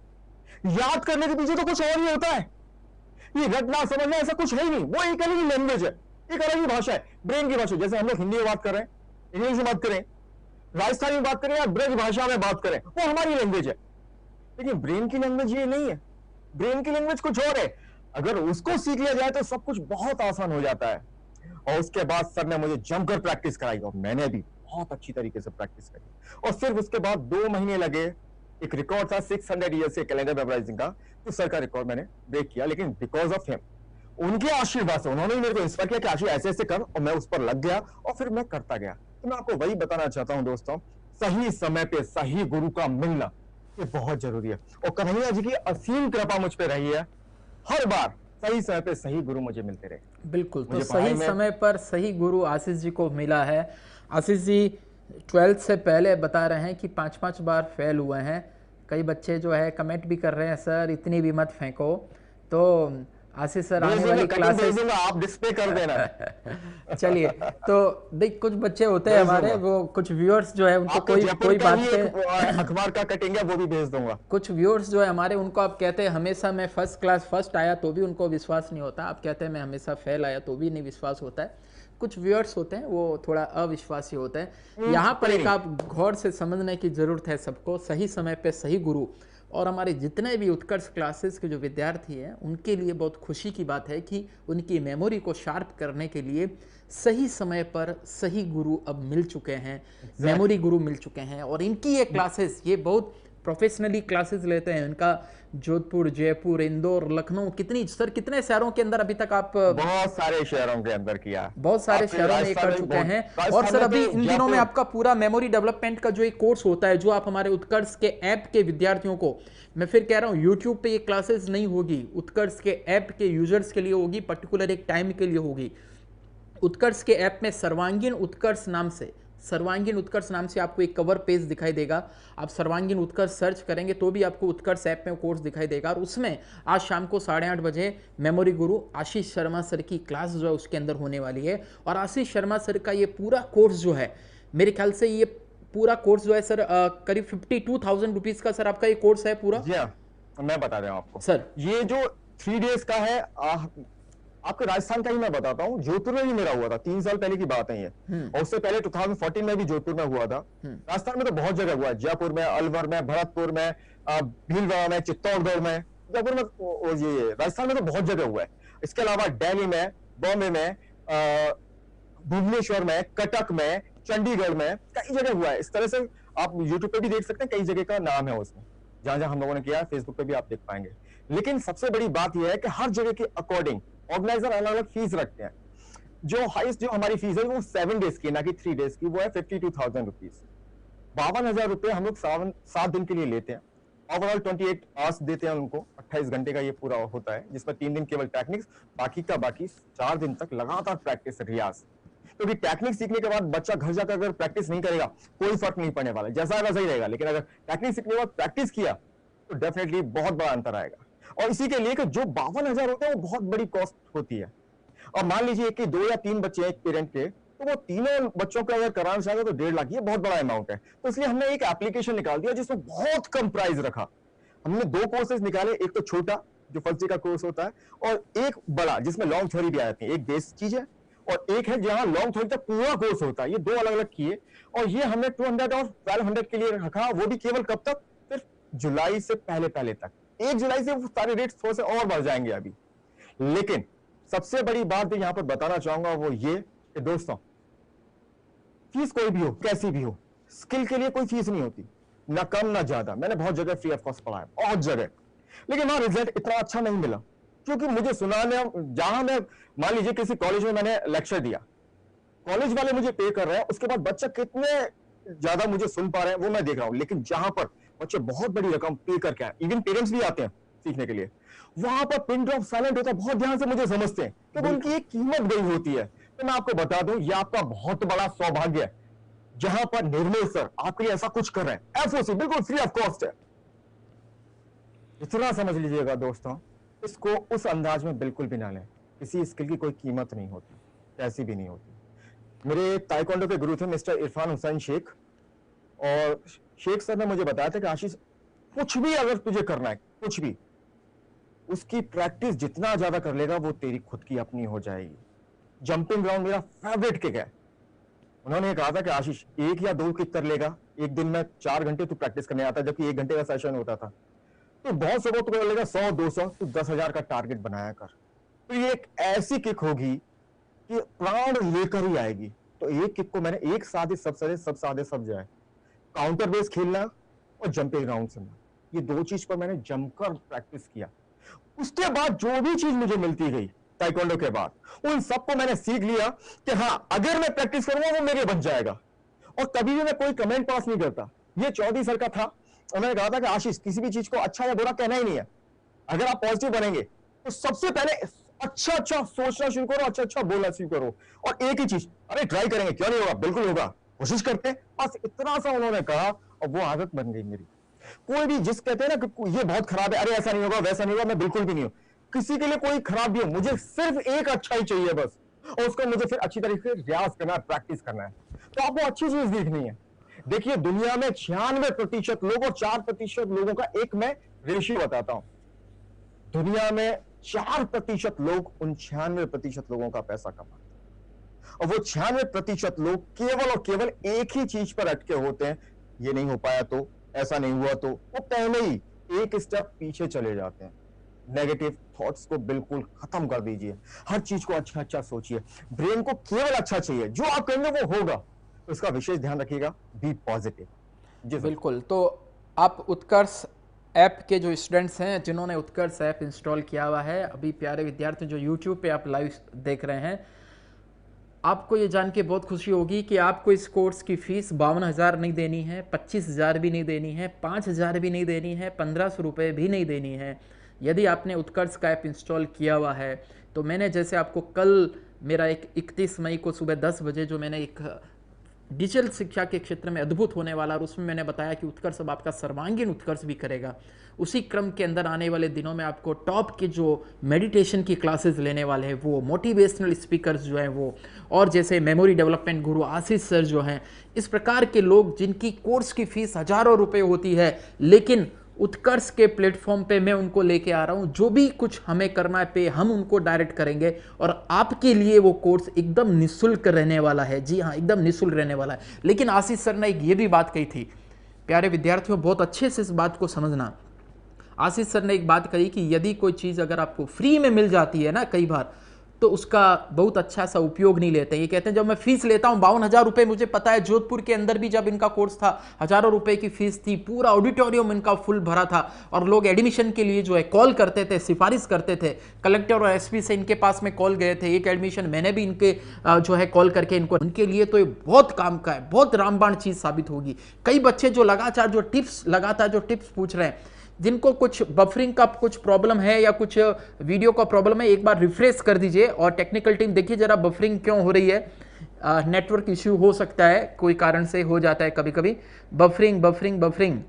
याद करने के पीछे तो कुछ और ही होता है, ये रटना समझना ऐसा कुछ है ही नहीं। वो एक अलग ही लैंग्वेज है, एक अलग ही भाषा है, ब्रेन की भाषा। जैसे हम लोग हिंदी में बात कर रहे हैं, इंग्लिश में बात करें, राजस्थानी में बात करें या ब्रज भाषा में बात करें, वो हमारी लैंग्वेज है। लेकिन ब्रेन की लैंग्वेज ये नहीं है, ब्रेन की लैंग्वेज कुछ और है। अगर उसको सीख लिया जाए तो सब कुछ बहुत आसान हो जाता है। और उसके बाद सर ने मुझे जमकर प्रैक्टिस कराई और मैंने भी बहुत अच्छी तरीके से प्रैक्टिस करी। और सिर्फ उसके बाद 2 महीने लगे, एक रिकॉर्ड था 600 ईयर्स से कैलेंडर मेमोराइजिंग का, तो सर का रिकॉर्ड मैंने ब्रेक किया। लेकिन बिकॉज ऑफ हिम, उनके आशीर्वाद से, उन्होंने मेरे को इंस्पायर किया कि आशीष ऐसे ऐसे कर, और मैं उस पर लग गया और फिर मैं करता गया। तो मैं आपको वही बताना चाहता हूं दोस्तों, सही समय पे सही गुरु का मिलना ये बहुत जरूरी है। और कन्हैया जी की असीम कृपा मुझ पे रही है, हर बार सही समय पे सही गुरु मुझे मिलते रहे। बिल्कुल, तो मुझे सही पढ़ाई में समय पर सही गुरु आशीष जी को मिला है। आशीष जी 12th से पहले बता रहे हैं कि 5-5 बार फेल हुए हैं। कई बच्चे जो है कमेंट भी कर रहे हैं सर इतनी भी मत फेंको। तो आशीष सर आने वाली क्लासेस आप डिस्प्ले कर देना। चलिए, तो देख कुछ बच्चे होते हैं हमारे, वो कुछ व्यूअर्स जो है उनको कोई बात पे अखबार का कटिंग है वो भी भेज दूंगा। कुछ व्यूअर्स जो है हमारे, उनको आप कहते हैं हमेशा मैं फर्स्ट क्लास फर्स्ट आया तो भी उनको विश्वास नहीं होता। आप कहते हैं मैं हमेशा फेल आया तो भी नहीं विश्वास होता है। कुछ व्यूअर्स होते हैं वो थोड़ा अविश्वासी होते हैं। यहाँ पर एक आप गौर से समझने की जरूरत है सबको, सही समय पे सही गुरु। और हमारे जितने भी उत्कर्ष क्लासेस के जो विद्यार्थी हैं उनके लिए बहुत खुशी की बात है कि उनकी मेमोरी को शार्प करने के लिए सही समय पर सही गुरु अब मिल चुके हैं, मेमोरी गुरु मिल चुके हैं। और इनकी ये क्लासेस, ये बहुत प्रोफेशनली क्लासेस लेते हैं। इनका जोधपुर, जयपुर, इंदौर, लखनऊ, कितने शहरों के अंदर अभी तक आप? बहुत सारे शहरों के अंदर किया, बहुत सारे शहरों में कर चुके हैं। और सर अभी इन दिनों में आपका पूरा मेमोरी डेवलपमेंट का जो एक कोर्स होता है, जो आप हमारे उत्कर्ष के ऐप के विद्यार्थियों को, मैं फिर कह रहा हूँ यूट्यूब पे ये क्लासेस नहीं होगी, उत्कर्ष के ऐप के यूजर्स के लिए होगी, पर्टिकुलर एक टाइम के लिए होगी। उत्कर्ष के ऐप में सर्वांगीण उत्कर्ष नाम से आपको एक कवर पेज दिखाई देगा। आप सर्वांगीण उत्कर्ष सर्च करेंगे तो भी आपको उत्कर्ष ऐप में कोर्स दिखाई देगा। और उसमें आज शाम को 8:30 बजे मेमोरी गुरु आशीष शर्मा सर की क्लास जो है उसके अंदर होने वाली है। और आशीष शर्मा सर का ये पूरा कोर्स जो है, मेरे ख्याल से ये पूरा कोर्स जो है सर करीब 52,000 रुपीज का सर आपका ये कोर्स है पूरा। मैं बता रहा हूँ आपको सर, ये जो 3 डेज का है, आपको राजस्थान का ही मैं बताता हूँ। जोधपुर में भी मेरा हुआ था, 3 साल पहले की बात है ये। और उससे पहले 2014 में भी जोधपुर में हुआ था। राजस्थान में तो बहुत जगह हुआ है, जयपुर में, अलवर में, भरतपुर में, भीलवाड़ा में, चित्तौड़गढ़ में, जयपुर में, ये राजस्थान में तो बहुत जगह हुआ है। इसके अलावा दिल्ली में, बॉम्बे में, भुवनेश्वर में, कटक में, चंडीगढ़ में, कई जगह हुआ है। इस तरह से आप यूट्यूब पे भी देख सकते हैं, कई जगह का नाम है उसमें, जहां जहां हम लोगों ने किया है, फेसबुक पे भी आप देख पाएंगे। लेकिन सबसे बड़ी बात यह है कि हर जगह के अकॉर्डिंग ऑर्गेनाइजर अलग अलग फीस रखते हैं। जो हाईएस्ट जो हमारी फीस है वो 7 डेज की, ना कि 3 डेज की, वो है 52,000 रुपीज। 52,000 रुपए हम लोग 7 दिन के लिए लेते हैं। ओवरऑल 28 आवर्स देते हैं उनको, 28 घंटे का ये पूरा होता है, जिसमें 3 दिन केवल टेक्निक्स, बाकी का बाकी 4 दिन तक लगातार प्रैक्टिस, रियाज। क्योंकि टेक्निक सीखने के बाद बच्चा घर जाकर अगर प्रैक्टिस नहीं करेगा कोई फर्क नहीं पड़ने वाला, जैसा है वैसा ही रहेगा। लेकिन अगर टेक्निक सीखने के बाद प्रैक्टिस किया तो डेफिनेटली बहुत बड़ा अंतर आएगा। और इसी के लिए कि जो 52,000 होते हैं वो बहुत बड़ी कॉस्ट होती है। और मान लीजिए कि 2 या 3 बच्चे हैं एक पेरेंट के, तो वो तीनों बच्चों का अगर कराना चाहेंगे तो 1.5 लाख, ये बहुत बड़ा अमाउंट है। तो इसलिए हमने एक एप्लीकेशन निकाल दिया जिसमें बहुत कम प्राइस रखा। हमने 2 कोर्सेज निकाले, एक तो छोटा जो फर्स्ट डे का कोर्स होता है, और एक बड़ा जिसमें लॉन्ग थ्योरी भी आ जाती है। एक बेस चीज है और एक है जहां लॉन्ग थ्योरी तक पूरा कोर्स होता है। ये दो अलग अलग किए, और ये हमने 200 और 1200 के लिए रखा, वो भी केवल कब तक, सिर्फ जुलाई से पहले पहले तक। 1 जुलाई से वो सारे रेट्स थोड़े से और बढ़ जाएंगे अभी। लेकिन सबसे बड़ी बात जो यहां पर बताना चाहूंगा वो ये कि दोस्तों, फीस कोई भी हो, कैसी भी हो, स्किल के लिए कोई फीस नहीं होती, ना कम ना ज्यादा। मैंने बहुत जगह फ्री ऑफ कॉस्ट पढ़ा है, बहुत जगह, लेकिन वहां रिजल्ट इतना अच्छा नहीं मिला। क्योंकि मुझे सुनाने, जहां मैं मान लीजिए किसी कॉलेज में मैंने लेक्चर दिया, कॉलेज वाले मुझे पे कर रहे हैं, उसके बाद बच्चा कितने ज्यादा मुझे सुन पा रहे हैं वो मैं देख रहा हूं। लेकिन जहां पर बच्चे बहुत बड़ी रकम पे करके आए, इवन पेरेंट्स भी आते हैं सीखने के लिए, वहां पर पिन ड्रॉप साइलेंट होता है, बहुत ध्यान से मुझे समझते हैं कि उनकी एक कीमत गई होती है। तो मैं आपको बता दूं, यह आपका बहुत बड़ा सौभाग्य है जहां पर निर्मल सर आपके लिए ऐसा कुछ कर रहे हैं। एफओसी बिल्कुल फ्री ऑफ कॉस्ट है। इतना समझ लीजिएगा दोस्तों, इसको उस अंदाज में बिल्कुल भी ना लें। किसी स्किल की कोई कीमत नहीं होती, कैसी भी नहीं होती। मेरे ताइक्वांडो के गुरु थे मिस्टर इरफान हुसैन शेख, और शेख सर ने मुझे बताया था कि आशीष, कुछ भी अगर तुझे करना है, कुछ भी, उसकी प्रैक्टिस जितना ज्यादा कर लेगा वो तेरी खुद की अपनी हो जाएगी। जंपिंग ग्राउंड मेरा फेवरेट किक है। उन्होंने कहा था कि आशीष, 1 या 2 किक कर लेगा, एक दिन में 4 घंटे तू प्रैक्टिस करने आता, जबकि 1 घंटे का सेशन होता था, तो बहुत सुबह तो कर लेगा 100 200, तो 10,000 का टारगेट बनाया कर। तो ये एक ऐसी किक होगी कि प्राण लेकर ही आएगी। तो एक किक को मैंने एक साथ ही सब सादे सब जाए, काउंटर बेस खेलना और जंपिंग ग्राउंड से, ये 2 चीज पर मैंने जमकर प्रैक्टिस किया। उसके बाद जो भी चीज मुझे मिलती गई ताइक्वांडो के बाद, उन सबको मैंने सीख लिया कि हाँ, अगर मैं प्रैक्टिस करूंगा वो मेरे बन जाएगा। और कभी भी मैं कोई कमेंट पास नहीं करता। ये चौधरी सर का था, उन्होंने कहा था कि आशीष, किसी भी चीज को अच्छा या बुरा कहना ही नहीं है। अगर आप पॉजिटिव बनेंगे तो सबसे पहले अच्छा सोचना शुरू करो, अच्छा बोलना शुरू करो, और एक ही चीज, अरे ट्राई करेंगे, क्यों नहीं होगा, बिल्कुल होगा, कोशिश करते हैं, बस इतना सा उन्होंने कहा, और वो आदत बन गई मेरी। कोई भी जिस कहते हैं ना कि ये बहुत खराब है, अरे ऐसा नहीं होगा, वैसा नहीं होगा, मैं बिल्कुल भी नहीं हूं। किसी के लिए कोई खराब भी हो, मुझे सिर्फ एक अच्छा ही चाहिए बस, और उसको मुझे फिर अच्छी तरीके से रियाज करना है, प्रैक्टिस करना है। तो आपको अच्छी चीज देखनी है। देखिए, दुनिया में 96% लोग और 4% लोगों का एक मैं रेशियो बताता हूं। दुनिया में 4% लोग उन 96% लोगों का पैसा कमाते हैं, और वो 96% लोग केवल और केवल एक ही चीज पर अटके होते हैं, ये नहीं हो पाया तो, ऐसा नहीं हुआ तो, वो पहले ही एक स्टेप पीछे चले जाते हैं। नेगेटिव थॉट्स को बिल्कुल खत्म कर दीजिए, हर चीज को अच्छा सोचिए, ब्रेन को केवल अच्छा चाहिए, जो आप करेंगे वो होगा, तो इसका विशेष ध्यान रखिएगा, बी पॉजिटिव। जी बिल्कुल। तो आप उत्कर्ष ऐप के जो स्टूडेंट्स हैं, जिन्होंने उत्कर्ष ऐप इंस्टॉल किया हुआ है, अभी प्यारे विद्यार्थी जो यूट्यूब पे आप लाइव देख रहे हैं, आपको ये जान के बहुत खुशी होगी कि आपको इस कोर्स की फ़ीस 52,000 नहीं देनी है, 25,000 भी नहीं देनी है, 5,000 भी नहीं देनी है, 1,500 रुपये भी नहीं देनी है। यदि आपने उत्कर्ष का ऐप इंस्टॉल किया हुआ है, तो मैंने जैसे आपको कल मेरा एक 31 मई को सुबह 10 बजे जो मैंने एक डिजिटल शिक्षा के क्षेत्र में अद्भुत होने वाला, और उसमें मैंने बताया कि उत्कर्ष अब आपका सर्वांगीण उत्कर्ष भी करेगा। उसी क्रम के अंदर आने वाले दिनों में आपको टॉप के जो मेडिटेशन की क्लासेस लेने वाले हैं, वो मोटिवेशनल स्पीकर्स जो हैं वो, और जैसे मेमोरी डेवलपमेंट गुरु आशीष सर जो हैं, इस प्रकार के लोग जिनकी कोर्स की फीस हजारों रुपए होती है, लेकिन उत्कर्ष के प्लेटफॉर्म पे मैं उनको लेके आ रहा हूं। जो भी कुछ हमें करना है पे, हम उनको डायरेक्ट करेंगे, और आपके लिए वो कोर्स एकदम निःशुल्क रहने वाला है। जी हाँ, एकदम निःशुल्क रहने वाला है। लेकिन आशीष सर ने एक ये भी बात कही थी, प्यारे विद्यार्थियों, बहुत अच्छे से इस बात को समझना। आशीष सर ने एक बात कही कि यदि कोई चीज़ अगर आपको फ्री में मिल जाती है ना, कई बार तो उसका बहुत अच्छा सा उपयोग नहीं लेते। ये कहते हैं जब मैं फीस लेता हूँ 52,000 रुपये, मुझे पता है जोधपुर के अंदर भी जब इनका कोर्स था, हजारों रुपए की फीस थी, पूरा ऑडिटोरियम इनका फुल भरा था, और लोग एडमिशन के लिए जो है कॉल करते थे, सिफारिश करते थे। कलेक्टर और एसपी से इनके पास में कॉल गए थे, एक एडमिशन मैंने भी इनके जो है कॉल करके इनको, उनके लिए तो ये बहुत काम का है, बहुत रामबाण चीज़ साबित होगी। कई बच्चे जो लगातार जो टिप्स पूछ रहे हैं, जिनको कुछ बफरिंग का कुछ प्रॉब्लम है या कुछ वीडियो का प्रॉब्लम है, एक बार रिफ्रेश कर दीजिए, और टेक्निकल टीम देखिए जरा बफरिंग क्यों हो रही है। नेटवर्क इश्यू हो सकता है, कोई कारण से हो जाता है कभी कभी बफरिंग।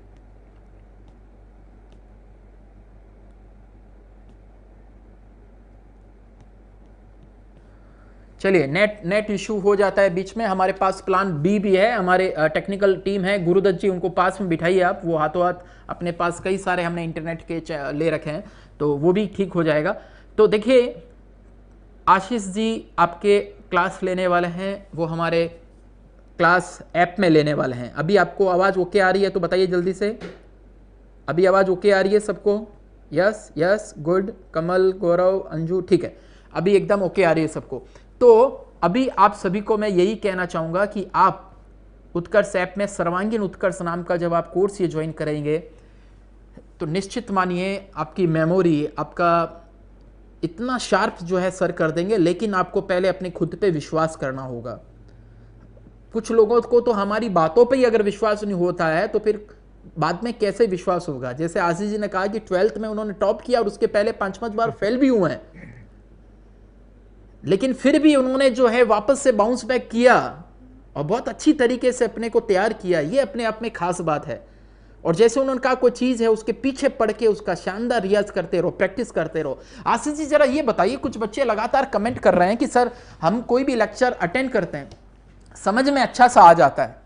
चलिए, नेट इशू हो जाता है बीच में। हमारे पास प्लान बी भी है, हमारे टेक्निकल टीम है, गुरुदत्त जी, उनको पास में बिठाइए आप, वो हाथों हाथ अपने पास कई सारे हमने इंटरनेट के ले रखे हैं, तो वो भी ठीक हो जाएगा। तो देखिए आशीष जी, आपके क्लास लेने वाले हैं वो हमारे क्लास ऐप में लेने वाले हैं। अभी आपको आवाज़ ओके आ रही है तो बताइए जल्दी से, अभी आवाज़ ओके आ रही है सबको? Yes yes good. Kamal, Gaurav, Anju, ठीक है, अभी एकदम ओके आ रही है सबको। तो अभी आप सभी को मैं यही कहना चाहूँगा कि आप उत्कर्ष ऐप में सर्वांगीण उत्कर्ष नाम का जब आप कोर्स ये ज्वाइन करेंगे तो निश्चित मानिए आपकी मेमोरी, आपका इतना शार्प जो है सर कर देंगे। लेकिन आपको पहले अपने खुद पे विश्वास करना होगा। कुछ लोगों को तो हमारी बातों पे ही अगर विश्वास नहीं होता है तो फिर बाद में कैसे विश्वास होगा। जैसे आशीष जी ने कहा कि 12th में उन्होंने टॉप किया और उसके पहले 5 बार फेल भी हुए हैं, लेकिन फिर भी उन्होंने जो है वापस से बाउंस बैक किया और बहुत अच्छी तरीके से अपने को तैयार किया। ये अपने आप में खास बात है। और जैसे उन्होंने कहा कोई चीज है उसके पीछे पड़ के उसका शानदार रियाज करते रहो, प्रैक्टिस करते रहो। आशीष जी जरा ये बताइए, कुछ बच्चे लगातार कमेंट कर रहे हैं कि सर हम कोई भी लेक्चर अटेंड करते हैं, समझ में अच्छा सा आ जाता है,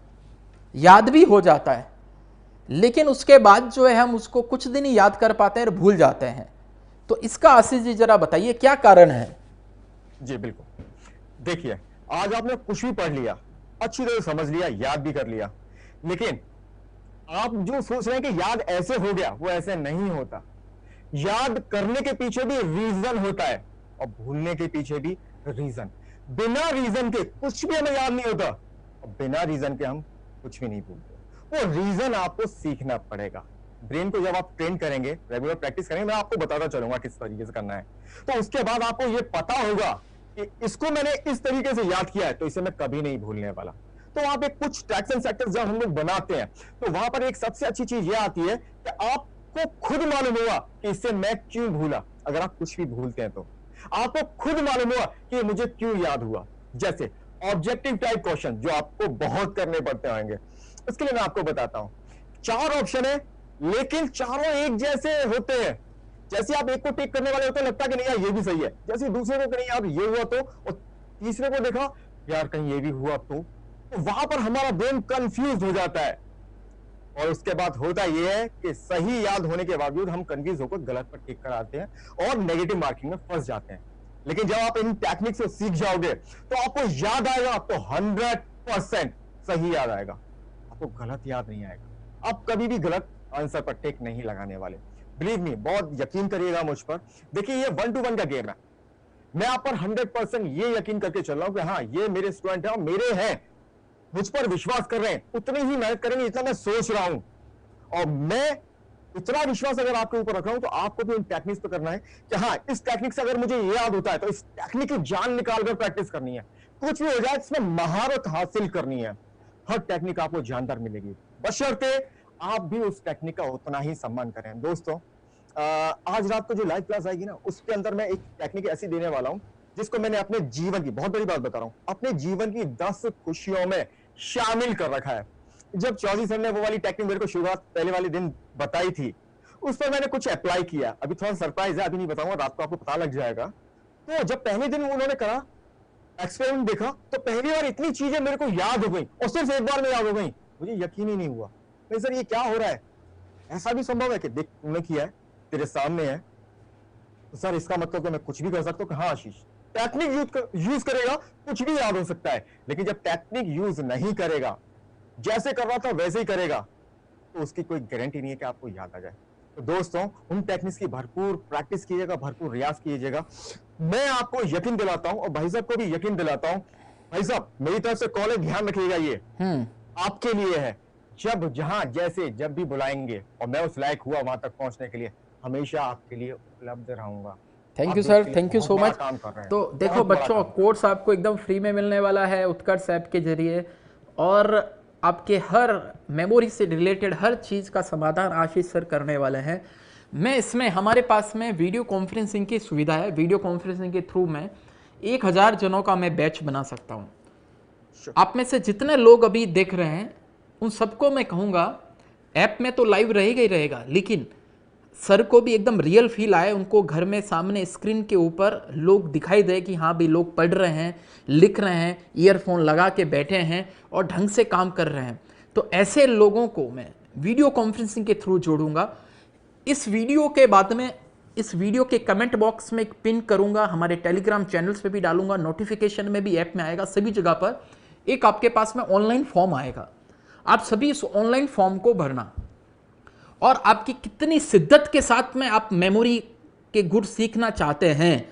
याद भी हो जाता है, लेकिन उसके बाद जो है हम उसको कुछ दिन ही याद कर पाते हैं और भूल जाते हैं। तो इसका आशीष जी जरा बताइए क्या कारण है? जी बिल्कुल। देखिए, आज आपने कुछ भी पढ़ लिया, अच्छी तरह समझ लिया, याद भी कर लिया, लेकिन आप जो सोच रहे हैं कि याद ऐसे हो गया, वो ऐसे नहीं होता। याद करने के पीछे भी रीजन होता है और भूलने के पीछे भी रीजन। बिना रीजन के कुछ भी हमें याद नहीं होता और बिना रीजन के हम कुछ भी नहीं भूलते। वो रीजन आपको सीखना पड़ेगा। ब्रेन को जब आप ट्रेन करेंगे, रेगुलर प्रैक्टिस करेंगे, मैं आपको बताता चलूंगा किस तरीके से करना है, तो उसके बाद आपको ये पता होगा कि इसको मैंने इस तरीके से याद किया है तो इसे मैं कभी नहीं भूलने वाला। तो वहां पे कुछ ट्रैक्स एंड सेक्टर्स जब हम लोग बनाते हैं तो वहां पर एक सबसे अच्छी चीज ये आती है कि आपको खुद मालूम हुआ कि इससे मैं क्यों भूला। अगर आप कुछ भी भूलते हैं तो आपको खुद मालूम हुआ कि मुझे क्यों याद हुआ। जैसे ऑब्जेक्टिव टाइप क्वेश्चन जो आपको बहुत करने पड़ते होंगे, उसके लिए मैं आपको बताता हूं। 4 ऑप्शन है लेकिन चारों एक जैसे होते हैं। जैसे आप एक को टिक करने वाले होते हैं, लगता है कि नहीं यार ये भी सही है, जैसे दूसरे को कहीं यार ये हुआ तो, और तीसरे को देखा यार कहीं ये भी हुआ तो वहां पर हमारा ब्रेन कंफ्यूज हो जाता है। और उसके बाद होता यह है कि सही याद होने के बावजूद हम कंफ्यूज होकर गलत पर टिक कर आते हैं और नेगेटिव मार्किंग में फंस जाते हैं। लेकिन जब आप इन टेक्निक से सीख जाओगे तो आपको याद आएगा, आपको 100% सही याद आएगा, आपको गलत याद नहीं आएगा। आप कभी भी गलत आंसर पर टिक नहीं लगाने वाले। बिलीव मी, बहुत यकीन करिएगा मुझ पर। देखिए ये 1 to 1 का गेम है। मैं आप पर 100% ये यकीन करके चल रहा हूं कि हाँ ये मेरे स्टूडेंट हैं और मेरे हैं, मुझ पर विश्वास कर रहे हैं, उतनी ही मेहनत करेंगे जितना मैं सोच रहा हूं। और मैं इतना विश्वास अगर आपके ऊपर रख रहा हूं तो आपको भी इन टेक्निक्स पे करना है कि हाँ इस टेक्निक से अगर मुझे ये याद होता है तो इस टेक्निक की जान निकालकर प्रैक्टिस करनी है। कुछ भी हो जाए इसमें महारत हासिल करनी है। हर टेक्निक आपको जानदार मिलेगी, बशर्ते आप भी उस टेक्निक का उतना ही सम्मान करें। दोस्तों आज रात को जो लाइव क्लास आएगी ना, उसके अंदर मैं एक टेक्निक ऐसी देने वाला हूं जिसको मैंने अपने जीवन की, बहुत बड़ी बात बता रहा हूं, अपने जीवन की 10 खुशियों में शामिल कर रखा है। जब चौधरी सर ने वो वाली टेक्निक मेरे को शुरुआत पहले वाले दिन बताई थी, उस पर मैंने कुछ अप्लाई किया। अभी थोड़ा सरप्राइज है, अभी नहीं बताऊंगा, रात को आपको पता लग जाएगा। तो जब पहले दिन उन्होंने करा, एक्सपेरिमेंट देखा, तो पहली बार इतनी चीजें मेरे को याद हो गई और सिर्फ एक बार में याद हो गई। मुझे यकीन ही नहीं हुआ, नहीं सर ये क्या हो रहा है, ऐसा भी संभव है कि देख तुमने किया है, तेरे सामने है, तो सर इसका मतलब तो मैं कुछ भी कर सकता हूँ। हाँ आशीष, टेक्निक यूज करेगा कुछ भी याद हो सकता है, लेकिन जब टेक्निक यूज नहीं करेगा, जैसे कर रहा था वैसे ही करेगा, तो उसकी कोई गारंटी नहीं है कि आपको याद आ जाए। तो दोस्तों उन टेक्निक्स की भरपूर प्रैक्टिस कीजिएगा, भरपूर रियाज कीजिएगा। मैं आपको यकीन दिलाता हूं और भाई साहब को भी यकीन दिलाता हूं। भाई साहब मेरी तरफ से कॉल है, ध्यान रखिएगा, ये आपके लिए है। जब जहां जैसे जब भी बुलाएंगे और मैं उस लायक हुआ वहां तक पहुंचने के लिए, हमेशा आपके लिए उपलब्ध रहूंगा। Thank you sir, thank you so much. तो देखो बच्चों, कोर्स आपको एकदम फ्री में मिलने वाला है उत्कर्ष ऐप के जरिए, और आपके हर मेमोरी से रिलेटेड हर चीज़ का समाधान आशीष सर करने वाले हैं। मैं इसमें, हमारे पास में वीडियो कॉन्फ्रेंसिंग की सुविधा है। वीडियो कॉन्फ्रेंसिंग के थ्रू में 1000 जनों का मैं बैच बना सकता हूँ। आप में से जितने लोग अभी देख रहे हैं उन सबको मैं कहूँगा, ऐप में तो लाइव रहेगा ही रहेगा, लेकिन सर को भी एकदम रियल फील आए, उनको घर में सामने स्क्रीन के ऊपर लोग दिखाई दे कि हाँ भी लोग पढ़ रहे हैं, लिख रहे हैं, ईयरफोन लगा के बैठे हैं और ढंग से काम कर रहे हैं। तो ऐसे लोगों को मैं वीडियो कॉन्फ्रेंसिंग के थ्रू जोड़ूंगा। इस वीडियो के बाद में इस वीडियो के कमेंट बॉक्स में एक पिन करूंगा, हमारे टेलीग्राम चैनल्स पे भी डालूंगा, नोटिफिकेशन में भी ऐप में आएगा, सभी जगह पर एक आपके पास में ऑनलाइन फॉर्म आएगा। आप सभी इस ऑनलाइन फॉर्म को भरना और आपकी कितनी शिद्दत के साथ में आप मेमोरी के गुर सीखना चाहते हैं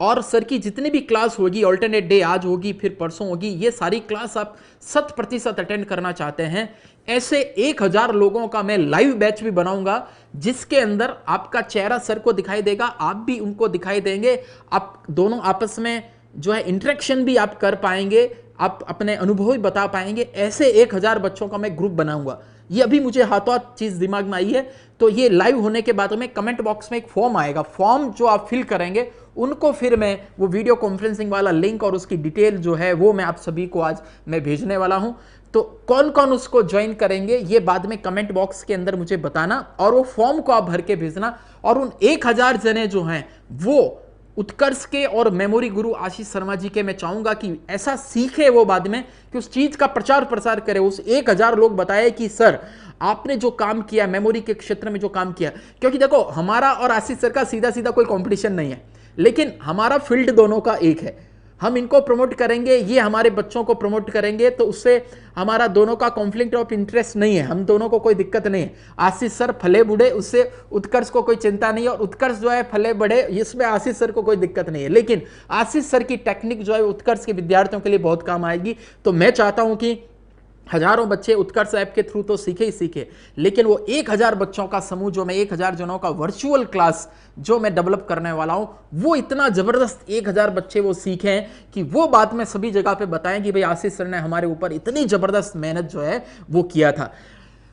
और सर की जितनी भी क्लास होगी, ऑल्टरनेट डे आज होगी फिर परसों होगी, ये सारी क्लास आप 100% अटेंड करना चाहते हैं, ऐसे 1000 लोगों का मैं लाइव बैच भी बनाऊंगा जिसके अंदर आपका चेहरा सर को दिखाई देगा, आप भी उनको दिखाई देंगे, आप दोनों आपस में जो है इंटरेक्शन भी आप कर पाएंगे, आप अपने अनुभव भी बता पाएंगे। ऐसे 1000 बच्चों का मैं ग्रुप बनाऊंगा। ये अभी मुझे हाथों हाथ चीज दिमाग में आई है। तो ये लाइव होने के बाद में कमेंट बॉक्स में एक फॉर्म आएगा, फॉर्म जो आप फिल करेंगे उनको फिर मैं वो वीडियो कॉन्फ्रेंसिंग वाला लिंक और उसकी डिटेल जो है वो मैं आप सभी को आज मैं भेजने वाला हूं। तो कौन कौन उसको ज्वाइन करेंगे ये बाद में कमेंट बॉक्स के अंदर मुझे बताना और वो फॉर्म को आप भर के भेजना। और उन 1000 जने जो हैं वो उत्कर्ष के और मेमोरी गुरु आशीष शर्मा जी के मैं चाहूंगा कि ऐसा सीखे वो बाद में कि उस चीज का प्रचार प्रसार करे, उस 1000 लोग बताए कि सर आपने जो काम किया मेमोरी के क्षेत्र में जो काम किया। क्योंकि देखो हमारा और आशीष सर का सीधा सीधा कोई कंपटीशन नहीं है, लेकिन हमारा फील्ड दोनों का एक है। हम इनको प्रमोट करेंगे, ये हमारे बच्चों को प्रमोट करेंगे, तो उससे हमारा दोनों का कॉन्फ्लिक्ट ऑफ इंटरेस्ट नहीं है, हम दोनों को कोई दिक्कत नहीं है। आशीष सर फले बूढ़े, उससे उत्कर्ष को कोई चिंता नहीं है, और उत्कर्ष जो है फले बड़े, इसमें आशीष सर को कोई दिक्कत नहीं है। लेकिन आशीष सर की टेक्निक जो है उत्कर्ष के विद्यार्थियों के लिए बहुत काम आएगी। तो मैं चाहता हूं कि हजारों बच्चे उत्कर्ष ऐप के थ्रू तो सीखे ही सीखे, लेकिन वो 1000 बच्चों का समूह जो मैं 1000 जनों का वर्चुअल क्लास जो मैं डेवलप करने वाला हूं वो इतना जबरदस्त 1000 बच्चे वो सीखें कि वो बात में सभी जगह पे बताएं कि भाई आशीष सर ने हमारे ऊपर इतनी जबरदस्त मेहनत जो है वो किया था।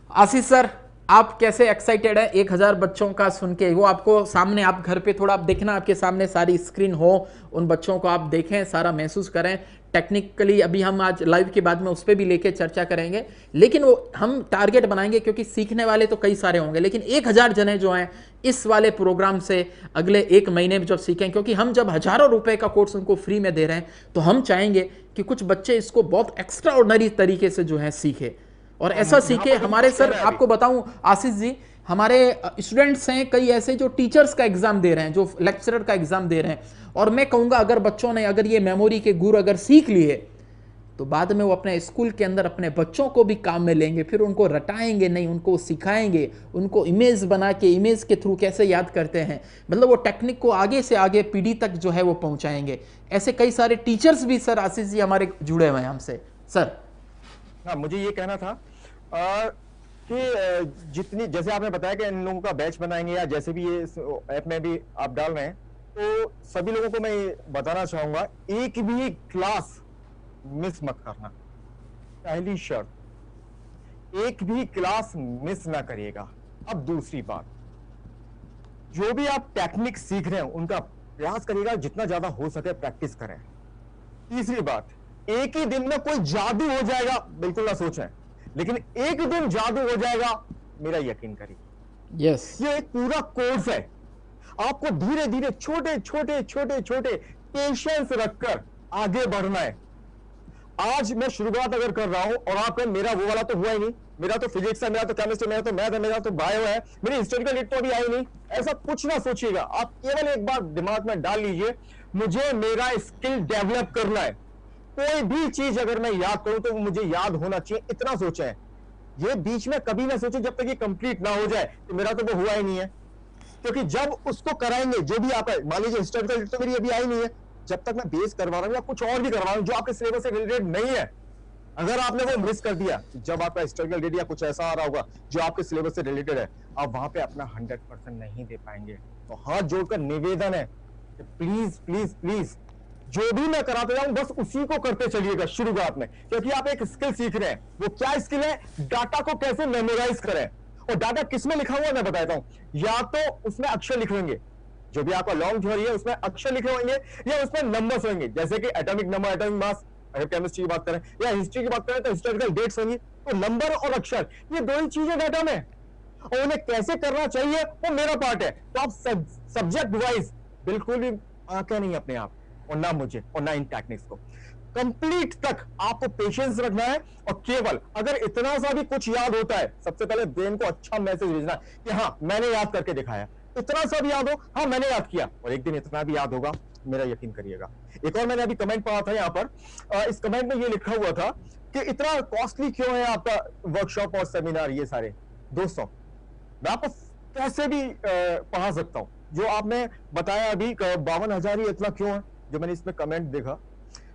आशीष सर आप कैसे एक्साइटेड है 1000 बच्चों का सुन के? वो आपको सामने, आप घर पे थोड़ा आप देखना, आपके सामने सारी स्क्रीन हो, उन बच्चों को आप देखें, सारा महसूस करें। टेक्निकली अभी हम आज लाइव के बाद में उस पर भी लेके चर्चा करेंगे, लेकिन वो हम टारगेट बनाएंगे क्योंकि सीखने वाले तो कई सारे होंगे, लेकिन 1000 जने जो हैं इस वाले प्रोग्राम से अगले 1 महीने में जब सीखें, क्योंकि हम जब हजारों रुपए का कोर्स उनको फ्री में दे रहे हैं तो हम चाहेंगे कि कुछ बच्चे इसको बहुत एक्स्ट्रा ऑर्डिनरी तरीके से जो है सीखे और ऐसा सीखे। हमारे सर आपको बताऊं आशीष जी, हमारे स्टूडेंट्स हैं कई ऐसे जो टीचर्स का एग्जाम दे रहे हैं, जो लेक्चरर का एग्जाम दे रहे हैं, और मैं कहूंगा अगर बच्चों ने अगर ये मेमोरी के गुर अगर सीख लिए तो बाद में वो अपने स्कूल के अंदर अपने बच्चों को भी काम में लेंगे, फिर उनको रटाएंगे नहीं, उनको सिखाएंगे, उनको इमेज बना के इमेज के थ्रू कैसे याद करते हैं, मतलब वो टेक्निक को आगे से आगे पीढ़ी तक जो है वो पहुंचाएंगे। ऐसे कई सारे टीचर्स भी सर आशीष जी हमारे जुड़े हुए हैं हमसे। सर हाँ, मुझे ये कहना था कि जितनी, जैसे आपने बताया कि इन लोगों का बैच बनाएंगे या जैसे भी ये ऐप में भी आप डाल रहे हैं, तो सभी लोगों को मैं ये बताना चाहूंगा एक भी क्लास मिस मत करना, पहली शर्त, एक भी क्लास मिस ना करिएगा। अब दूसरी बात, जो भी आप टेक्निक सीख रहे हैं उनका प्रयास करिएगा जितना ज्यादा हो सके प्रैक्टिस करें। तीसरी बात, एक ही दिन में कोई जादू हो जाएगा बिल्कुल ना सोचें, लेकिन एक दिन जादू हो जाएगा मेरा यकीन करिए। यस, ये एक पूरा कोर्स है, आपको धीरे धीरे छोटे छोटे छोटे छोटे पेशेंस रखकर आगे बढ़ना है। आज मैं शुरुआत अगर कर रहा हूं और आप कहें मेरा वो वाला तो हुआ ही नहीं, मेरा तो फिजिक्स है, मेरा तो केमिस्ट्री, मेरा तो मैथ है, मेरा तो बायो है, मेरी हिस्टोरिकल हिट तो अभी आई नहीं, ऐसा कुछ ना सोचिएगा। आप केवल एक बार दिमाग में डाल लीजिए, मुझे मेरा स्किल डेवलप करना है। कोई भी चीज अगर मैं याद करूं तो मुझे याद होना चाहिए, इतना सोचें। ये बीच में कभी ना सोचें जब तक ये कंप्लीट ना हो जाए कि मेरा तो वो हुआ ही नहीं है, क्योंकि जब उसको कराएंगे जो भी आप, मान लीजिए हिस्टोरिकल तो मेरी अभी आई नहीं है, जब तक मैं बेस करवा रहा हूं या कुछ और भी करवा रहा हूं जो आपके सिलेबस से रिलेटेड नहीं है, अगर आपने वो मिस कर दिया, जब आपका हिस्टोरिकल डेट या कुछ ऐसा आ रहा होगा जो आपके सिलेबस से रिलेटेड है, आप वहां पे अपना 100% नहीं दे पाएंगे। तो हाथ जोड़कर निवेदन है कि प्लीज प्लीज प्लीज जो भी मैं कराते जाऊं बस उसी को करते चलिएगा शुरुआत में, क्योंकि आप एक स्किल सीख रहे हैं। वो क्या स्किल है? डाटा को कैसे मेमोराइज करें। और डाटा किसमें लिखा हुआ मैं बताता हूं, या तो उसमें अक्षर लिखे होंगे, जो भी आपका लॉन्ग थ्योरी है उसमें अक्षर लिखे होंगे, या उसमें नंबर्स होंगे, जैसे कि एटॉमिक नंबर, एटॉमिक मास, अगर केमिस्ट्री की बात करें, या हिस्ट्री की बात करें तो हिस्टोरिकल डेट्स होंगी। तो नंबर और अक्षर ये दो ही चीजें डाटा में, और उन्हें कैसे करना चाहिए वो मेरा पार्ट है। तो आप सब्जेक्ट वाइज बिल्कुल भी आंखें नहीं अपने आप, और ना मुझे और ना इन टेक्निक्स को, कंप्लीट तक आपको पेशेंस रखना है। और केवल अगर इतना सा भी कुछ याद होता है, सबसे पहले ब्रेन को अच्छा मैसेज भेजना कि हाँ मैंने याद करके दिखाया, इतना सब याद हो, हाँ मैंने याद किया, और एक दिन इतना भी याद होगा, मेरा यकीन करिएगा। एक और मैंने अभी कमेंट पढ़ा था यहाँ पर, इस कमेंट में ये लिखा हुआ था कि इतना कॉस्टली क्यों है आपका वर्कशॉप और सेमिनार ये सारे। दोस्तों, मैं आपको कैसे भी पढ़ा सकता हूं, जो आपने बताया अभी 52,000 ही इतना क्यों है, जो मैंने इसमें कमेंट देखा,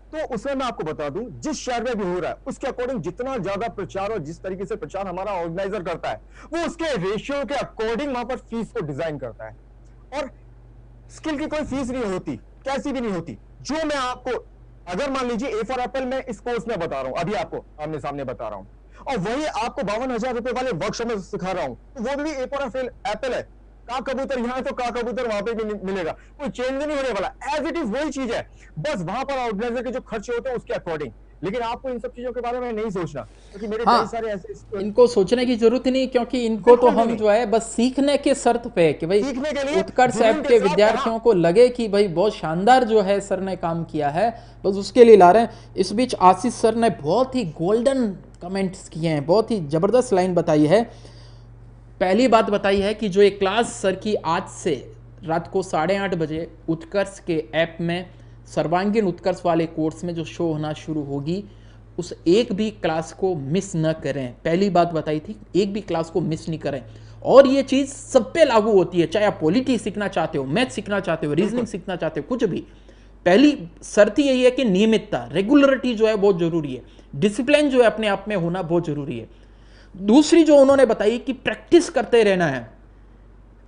तो उसमें मैं आपको बता दूं, जिस शहर में भी हो रहा है उसके अकॉर्डिंग जितना ज्यादा प्रचार और जिस तरीके से प्रचार हमारा ऑर्गेनाइजर करता है, वो उसके रेशियो के अकॉर्डिंग वहां पर फीस को डिजाइन करता है। और स्किल की कोई फीस नहीं होती, कैसी भी नहीं होती। जो मैं आपको, अगर मान लीजिए ए फॉर एप्पल में इस कोर्स में बता रहा हूं, अभी आपको आमने सामने बता रहा हूं, और वही आपको 52,000 रुपए वाले वर्कशॉप में सिखा रहा हूं, तो वो भी ए फॉर एप्पल है। का कबूतर यहाँ है तो का कबूतर वहां पे भी मिलेगा, कोई चेंज नहीं होने वाला, एज इट इज वही चीज है, बस वहां पर ऑर्गेनाइजर के जो खर्चे होते हैं उसके अकॉर्डिंग। लेकिन आपको इन सब चीजों के बारे में नहीं सोचना, क्योंकि मेरे हाँ, कई सारे ऐसे इनको सोचने की जरूरत ही नहीं, क्योंकि इनको तो बिल्कुल भी हम नहीं। जो है बस सीखने के शर्त पे है कि भाई सीखने के लिए उत्कर्ष जुनून ऐप के के साथ, विद्यार्थियों को लगे कि भाई बहुत शानदार जो है सर ने काम किया है, बस उसके लिए ला रहे हैं। इस बीच आशीष सर ने बहुत ही गोल्डन कमेंट्स किए हैं, बहुत ही जबरदस्त लाइन बताई है। पहली बात बताई है कि जो ये क्लास सर की आज से रात को 8:30 बजे उत्कर्ष के ऐप में सर्वांगीण उत्कर्ष वाले कोर्स में जो शो होना शुरू होगी, उस एक भी क्लास को मिस न करें। पहली बात बताई थी, एक भी क्लास को मिस नहीं करें। और ये चीज़ सब पे लागू होती है, चाहे आप पॉलिटी सीखना चाहते हो, मैथ सीखना चाहते हो, रीजनिंग सीखना चाहते हो, कुछ भी। पहली शर्त यही है कि नियमितता, रेगुलरिटी जो है बहुत जरूरी है, डिसिप्लिन जो है अपने आप में होना बहुत जरूरी है। दूसरी जो उन्होंने बताई कि प्रैक्टिस करते रहना है।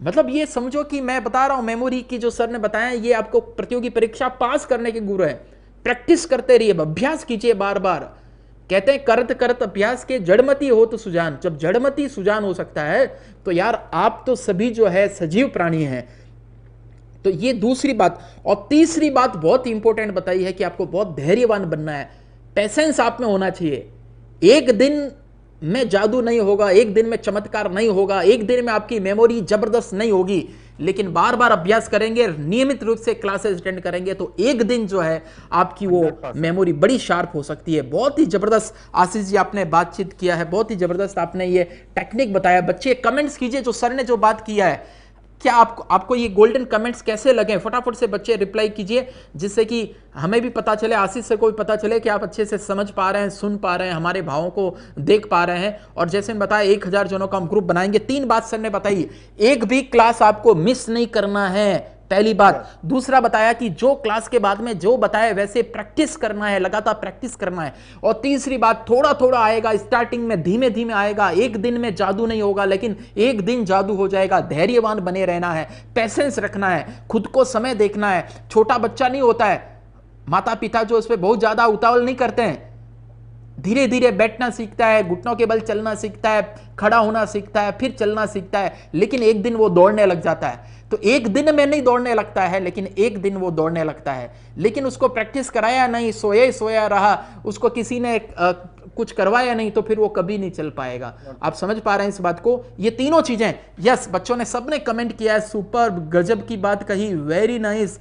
मतलब ये समझो कि मैं बता रहा हूं, मेमोरी की जो सर ने बताया, ये आपको प्रतियोगी परीक्षा पास करने के गुरु है। प्रैक्टिस करते रहिए, अभ्यास कीजिए बार बार। कहते हैं करत करत अभ्यास के जड़मती हो तो सुजान। जब जड़मती सुजान हो सकता है तो यार आप तो सभी जो है सजीव प्राणी हैं। तो ये दूसरी बात। और तीसरी बात बहुत इंपॉर्टेंट बताई है कि आपको बहुत धैर्यवान बनना है, पेशेंस आप में होना चाहिए। एक दिन में जादू नहीं होगा, एक दिन में चमत्कार नहीं होगा, एक दिन में आपकी मेमोरी जबरदस्त नहीं होगी, लेकिन बार बार अभ्यास करेंगे, नियमित रूप से क्लासेस अटेंड करेंगे, तो एक दिन जो है आपकी वो मेमोरी बड़ी शार्प हो सकती है। बहुत ही जबरदस्त आशीष जी आपने बातचीत किया है, बहुत ही जबरदस्त आपने ये टेक्निक बताया। बच्चे कमेंट्स कीजिए जो सर ने जो बात किया है, क्या आपको ये गोल्डन कमेंट्स कैसे लगे, फटाफट से बच्चे रिप्लाई कीजिए, जिससे कि हमें भी पता चले, आशीष सर को भी पता चले कि आप अच्छे से समझ पा रहे हैं, सुन पा रहे हैं, हमारे भावों को देख पा रहे हैं। और जैसे मैंने बताया 1000 जनों का हम ग्रुप बनाएंगे। 3 बात सर ने बताई, एक भी क्लास आपको मिस नहीं करना है, पहली बात। दूसरा बताया कि जो क्लास के बाद में जो बताया वैसे प्रैक्टिस करना है, लगातार प्रैक्टिस करना है। और तीसरी बात, थोड़ा थोड़ा आएगा, स्टार्टिंग में धीमे धीमे आएगा, एक दिन में जादू नहीं होगा, लेकिन एक दिन जादू हो जाएगा। धैर्यवान बने रहना है, पेशेंस रखना है, खुद को समय देखना है। छोटा बच्चा नहीं होता है, माता पिता जो उस पर बहुत ज्यादा उतावल नहीं करते हैं, धीरे धीरे बैठना सीखता है, घुटनों के बल चलना सीखता है, खड़ा होना सीखता है, फिर चलना सीखता है, लेकिन एक दिन वो दौड़ने लग जाता है। तो एक दिन में नहीं दौड़ने लगता है, लेकिन एक दिन वो दौड़ने लगता है। लेकिन उसको प्रैक्टिस कराया नहीं, सोया ही सोया रहा, उसको किसी ने कुछ करवाया नहीं, तो फिर वो कभी नहीं चल पाएगा। आप समझ पा रहे हैं इस बात को? ये तीनों चीजें, यस, बच्चों ने सबने कमेंट किया है, सुपर, गजब की बात कही, very nice,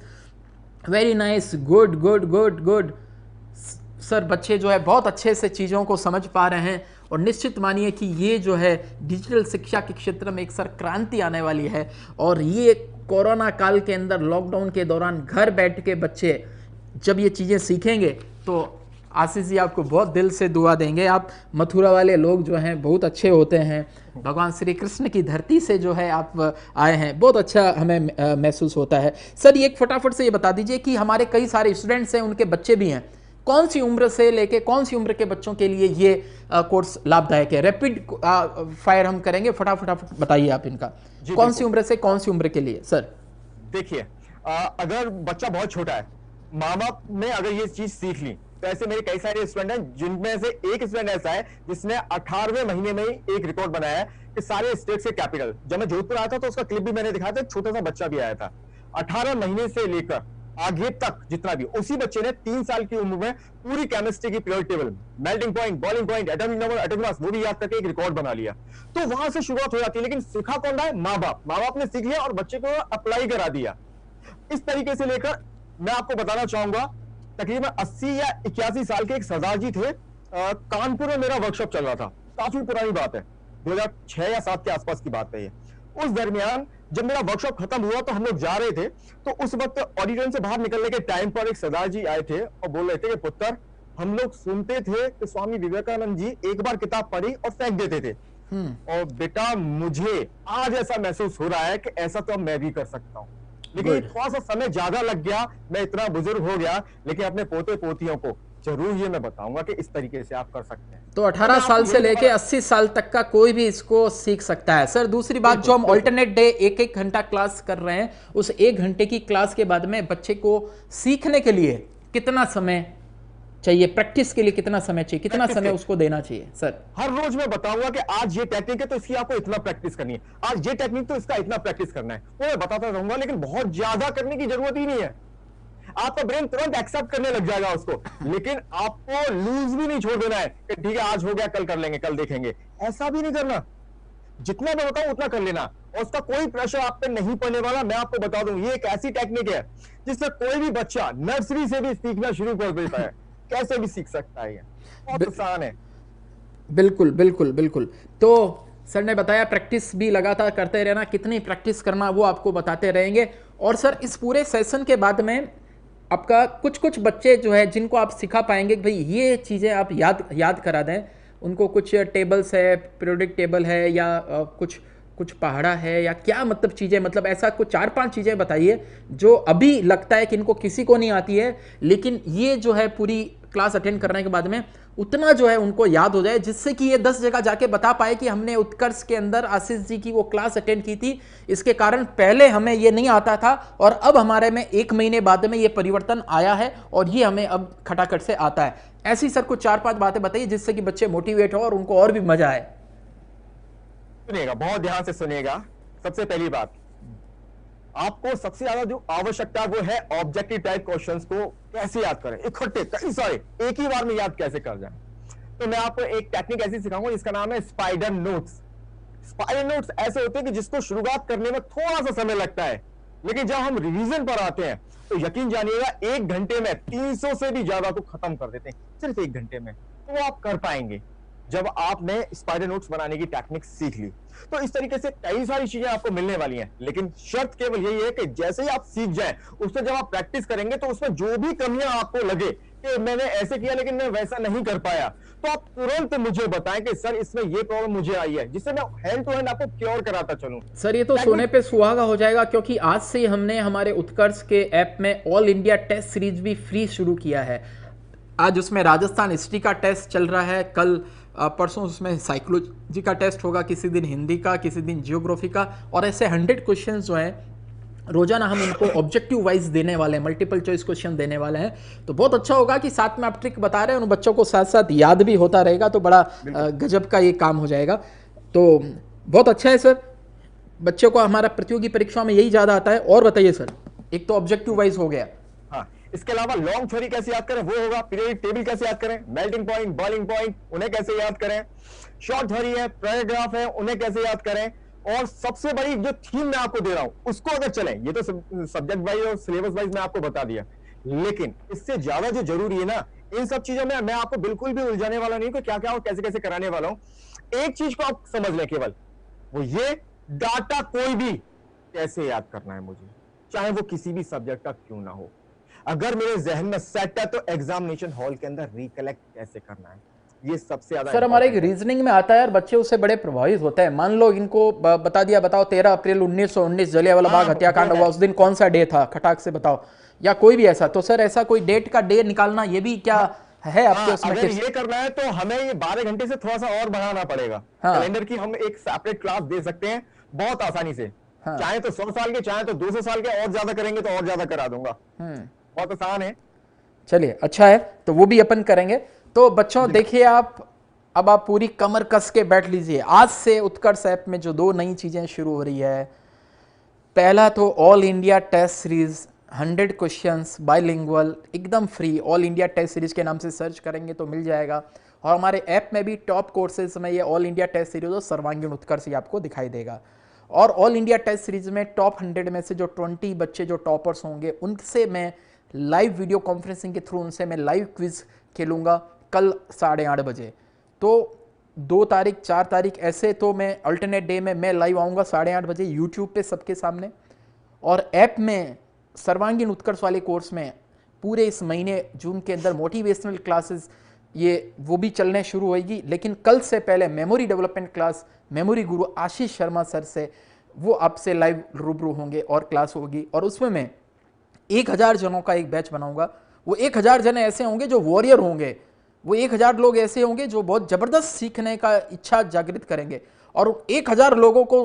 very nice, good good good good. Sir बच्चे जो है बहुत अच्छे से चीज़ों को समझ पा रहे हैं, और निश्चित मानिए कि ये जो है डिजिटल शिक्षा के क्षेत्र में एक सर क्रांति आने वाली है। और ये कोरोना काल के अंदर, लॉकडाउन के दौरान घर बैठ के बच्चे जब ये चीज़ें सीखेंगे, तो आशीष जी आपको बहुत दिल से दुआ देंगे। आप मथुरा वाले लोग जो हैं बहुत अच्छे होते हैं, भगवान श्री कृष्ण की धरती से जो है आप आए हैं, बहुत अच्छा हमें महसूस होता है। सर ये एक फटाफट से ये बता दीजिए कि हमारे कई सारे स्टूडेंट्स हैं, उनके बच्चे भी हैं, कौन सी उम्र से लेके कौन सी उम्र के बच्चों के लिए ये कोर्स लाभदायक है? रैपिड फायर हम करेंगे, फटाफट बताइए आप इनका, कौन सी उम्र से कौन सी उम्र के लिए? सर देखिए, अगर बच्चा बहुत छोटा है, माँ बाप ने अगर ये चीज सीख ली, तो ऐसे मेरे कई सारे स्टूडेंट हैं, जिनमें से एक स्टूडेंट ऐसा है जिसने 18वें महीने में ही एक रिकॉर्ड बनाया है कि सारे स्टेट से कैपिटल। जब मैं जोधपुर आया था तो उसका क्लिप भी मैंने दिखाया था, छोटा सा बच्चा भी आया था, 18 महीने से लेकर आगे तक जितना भी, उसी बच्चे ने 3 साल की उम्र में पूरी केमिस्ट्री की period table, melting point, boiling point, atomic number, atomic mass, वो भी याद करके एक रिकॉर्ड बना लिया। तो वहां से शुरुआत हो जाती है, लेकिन सीखा कौन रहा है? माँ बाप ने सीख लिया और बच्चे को अप्लाई करा दिया। इस तरीके से लेकर मैं आपको बताना चाहूंगा, तकरीबन 80 या 81 साल के एक सरदार जी थे, कानपुर में मेरा वर्कशॉप चल रहा था, काफी पुरानी बात है, 2006 या 7 के आसपास की बात है ये। उस दरमियान जब मेरा वर्कशॉप खत्म हुआ तो हम लोग जा रहे थे, तो उस वक्त ऑडिटोरियम से बाहर निकलने के टाइम पर एक सरदार जी आए थे और बोल रहे थे कि पुत्र, हम लोग सुनते थे कि स्वामी विवेकानंद जी एक बार किताब पढ़ी और फेंक देते थे, और बेटा मुझे आज ऐसा महसूस हो रहा है कि ऐसा तो अब मैं भी कर सकता हूँ। लेकिन Good. थोड़ा सा समय ज्यादा लग गया, मैं इतना बुजुर्ग हो गया, लेकिन अपने पोते पोतियों को जरूर ये मैं बताऊंगा कि इस तरीके से आप कर सकते हैं। तो 18 साल से लेके 80 साल तक का कोई भी इसको सीख सकता है। सर दूसरी बात, जो हम ऑल्टरनेट डे एक एक घंटा क्लास कर रहे हैं, उस 1 घंटे की क्लास के बाद में बच्चे को सीखने के लिए कितना समय चाहिए, प्रैक्टिस के लिए कितना समय चाहिए, कितना समय उसको देना चाहिए सर? हर रोज मैं बताऊंगा कि आज ये टेक्निक है तो इसकी आपको इतना प्रैक्टिस करनी है, आज ये टेक्निक तो इसका इतना प्रैक्टिस करना है, वो मैं बताता रहूंगा, लेकिन बहुत ज्यादा करने की जरूरत ही नहीं है। आपका ब्रेन तुरंत एक्सेप्ट करने लग जाएगा उसको, लेकिन आपको लूज भी नहीं छोड़ देना है कि ठीक है आज हो गया कल कर लेंगे, कल देखेंगे, ऐसा भी नहीं करना। जितना मैं बताऊं उतना कर लेना, और उसका कोई प्रेशर आप पे नहीं पड़ने वाला। मैं आपको बता दूं, ये एक ऐसी टेक्निक है जिससे कोई भी बच्चा नर्सरी से भी सीखना शुरू कर देता है, कैसे भी सीख सकता है, ये बहुत आसान है। बिल्कुल बिल्कुल बिल्कुल। तो सर ने बताया प्रैक्टिस भी लगातार करते रहना, कितनी प्रैक्टिस करना वो आपको बताते रहेंगे। और सर इस पूरे सेशन के बाद में आपका कुछ कुछ बच्चे जो है जिनको आप सिखा पाएंगे कि भाई ये चीज़ें आप याद करा दें उनको, कुछ टेबल्स है, पीरियोडिक टेबल है, या कुछ पहाड़ा है, या क्या मतलब चीज़ें, मतलब ऐसा कुछ 4-5 चीज़ें बताइए जो अभी लगता है कि इनको किसी को नहीं आती है, लेकिन ये जो है पूरी क्लास अटेंड करने के बाद में उतना जो है उनको याद हो जाए, जिससे कि ये 10 जगह जाके बता पाए कि हमने उत्कर्ष के अंदर आशीष जी की वो क्लास अटेंड की थी, इसके कारण पहले हमें ये नहीं आता था और अब हमारे में 1 महीने बाद में ये परिवर्तन आया है और ये हमें अब खटाखट से आता है। ऐसी सर कुछ 4-5 बातें बताइए जिससे कि बच्चे मोटिवेट हो और उनको और भी मजा आए। सुनिएगा, बहुत ध्यान से सुनिएगा। सबसे पहली बात, आपको सबसे ज्यादा जो आवश्यकता वो है ऑब्जेक्टिव टाइप क्वेश्चंस को कैसे याद करें, इकट्ठे कई सारे एक ही बार में याद कैसे कर जाएं। तो मैं आपको एक टेक्निक ऐसी सिखाऊंगा जिसका नाम है स्पाइडर नोट्स। स्पाइडर नोट्स ऐसे होते हैं कि जिसको शुरुआत करने में थोड़ा सा समय लगता है, लेकिन जब हम रिवीजन पर आते हैं तो यकीन जानिएगा 1 घंटे में 300 से भी ज्यादा को खत्म कर देते हैं, सिर्फ 1 घंटे में। तो वो आप कर पाएंगे जब आपने स्पाइडर नोट्स बनाने की टेक्निक सीख ली। तो इस तरीके से कई सारी चीजें आपको मिलने वाली हैं, लेकिन शर्त केवल यही है कि जैसे ही आप सीख जाएं, उससे जब आप प्रैक्टिस करेंगे तो उसमें जो भी कमियां आपको लगे कि मैंने ऐसे किया लेकिन मैं वैसा नहीं कर पाया, तो आप तुरंत मुझे बताएं कि सर इसमें ये प्रॉब्लम मुझे आई है, जिससे मैं हैंड टू हैंड आपको क्योर कराता चलूं। सर ये तो सोने पे सुहागा हो जाएगा, क्योंकि आज से हमने हमारे उत्कर्ष के ऐप में ऑल इंडिया टेस्ट सीरीज भी फ्री शुरू किया है। आज उसमें राजस्थान हिस्ट्री का टेस्ट चल रहा है, कल परसों उसमें साइकोलॉजी का टेस्ट होगा, किसी दिन हिंदी का, किसी दिन जियोग्राफी का, और ऐसे 100 क्वेश्चंस जो हैं रोजाना हम इनको ऑब्जेक्टिव वाइज देने वाले हैं, मल्टीपल चॉइस क्वेश्चन देने वाले हैं। तो बहुत अच्छा होगा कि साथ में आप ट्रिक बता रहे हैं, उन बच्चों को साथ साथ याद भी होता रहेगा, तो बड़ा गजब का ये काम हो जाएगा। तो बहुत अच्छा है सर, बच्चों को हमारा प्रतियोगी परीक्षा में यही ज़्यादा आता है। और बताइए सर, एक तो ऑब्जेक्टिव वाइज हो गया, हाँ, इसके अलावा लॉन्ग थ्योरी कैसे याद करें वो होगा, पीरियोडिक टेबल कैसे याद करें, मेल्टिंग पॉइंट, बॉइलिंग पॉइंट उन्हें कैसे याद करें, शॉर्ट थ्योरी है, पैराग्राफ है, उन्हें कैसे याद करें, और सबसे बड़ी जो थीम मैं आपको दे रहा हूं उसको अगर चलें, ये तो सब्जेक्ट वाइज और सिलेबस वाइज मैं आपको बता दिया, लेकिन इससे ज्यादा जो जरूरी है ना, इन सब चीजों में मैं आपको बिल्कुल भी उलझाने वाला नहीं कि क्या क्या और कैसे कैसे कराने वाला हूं। एक चीज को आप समझ लें केवल, वो ये डाटा कोई भी कैसे याद करना है मुझे, चाहे वो किसी भी सब्जेक्ट का क्यों ना हो, अगर मेरे जहन में सेट है तो एग्जामिनेशन हॉल के अंदर रिकलेक्ट कैसे करना है, ये सबसे ज्यादा। सर हमारे एक रीजनिंग में आता है यार, बच्चे उससे बड़े प्रभावित होते हैं। मान लो इनको बता दिया, बताओ 13 अप्रैल 1919 जलियांवाला बाग हत्याकांड हुआ, उस दिन कौन सा डे था, खटाक से बताओ, या कोई भी ऐसा। तो सर ऐसा कोई डेट का डे निकालना, ये भी क्या है आपके उसमें? अगर ये करना है तो हमें ये 12 घंटे से थोड़ा सा और बढ़ाना पड़ेगा। कैलेंडर की हम एक सेपरेट क्लास दे सकते हैं बहुत आसानी से, चाहे तो 100 साल के, चाहे तो 200 साल के, और ज्यादा करेंगे तो और ज्यादा करा दूंगा, बहुत आसान है। चलिए अच्छा है, तो वो भी अपन करेंगे। तो बच्चों देखिए, अब आप पूरी कमर कस के बैठ लीजिए। आज से उत्कर्ष ऐप में जो 2 नई चीजें शुरू हो रही है, पहला तो all India test series 100 questions bilingual एकदम फ्री, ऑल इंडिया टेस्ट सीरीज के नाम से सर्च करेंगे तो मिल जाएगा। और हमारे ऐप में भी टॉप कोर्सेज में ये ऑल इंडिया टेस्ट सीरीज और सर्वांगीण उत्कर्ष आपको दिखाई देगा। और ऑल इंडिया टेस्ट सीरीज में टॉप 100 में से जो 20 बच्चे जो टॉपर्स होंगे, उनसे मैं लाइव वीडियो कॉन्फ्रेंसिंग के थ्रू उनसे मैं लाइव क्विज खेलूंगा कल 8:30 बजे। तो 2 तारीख 4 तारीख ऐसे तो मैं अल्टरनेट डे में मैं लाइव आऊँगा 8:30 बजे यूट्यूब पे सबके सामने, और ऐप में सर्वांगीण उत्कर्ष वाले कोर्स में पूरे इस महीने जून के अंदर मोटिवेशनल क्लासेस ये वो भी चलने शुरू होगी। लेकिन कल से पहले memory development class memory guru Ashish Sharma sir से वो आपसे लाइव रूबरू होंगे और क्लास होगी, और उसमें मैं 1000 जनों का एक बैच बनाऊंगा। वो 1000 जने ऐसे होंगे जो वॉरियर होंगे, वो 1000 लोग ऐसे होंगे जो बहुत जबरदस्त सीखने का इच्छा जागृत करेंगे, और 1000 लोगों को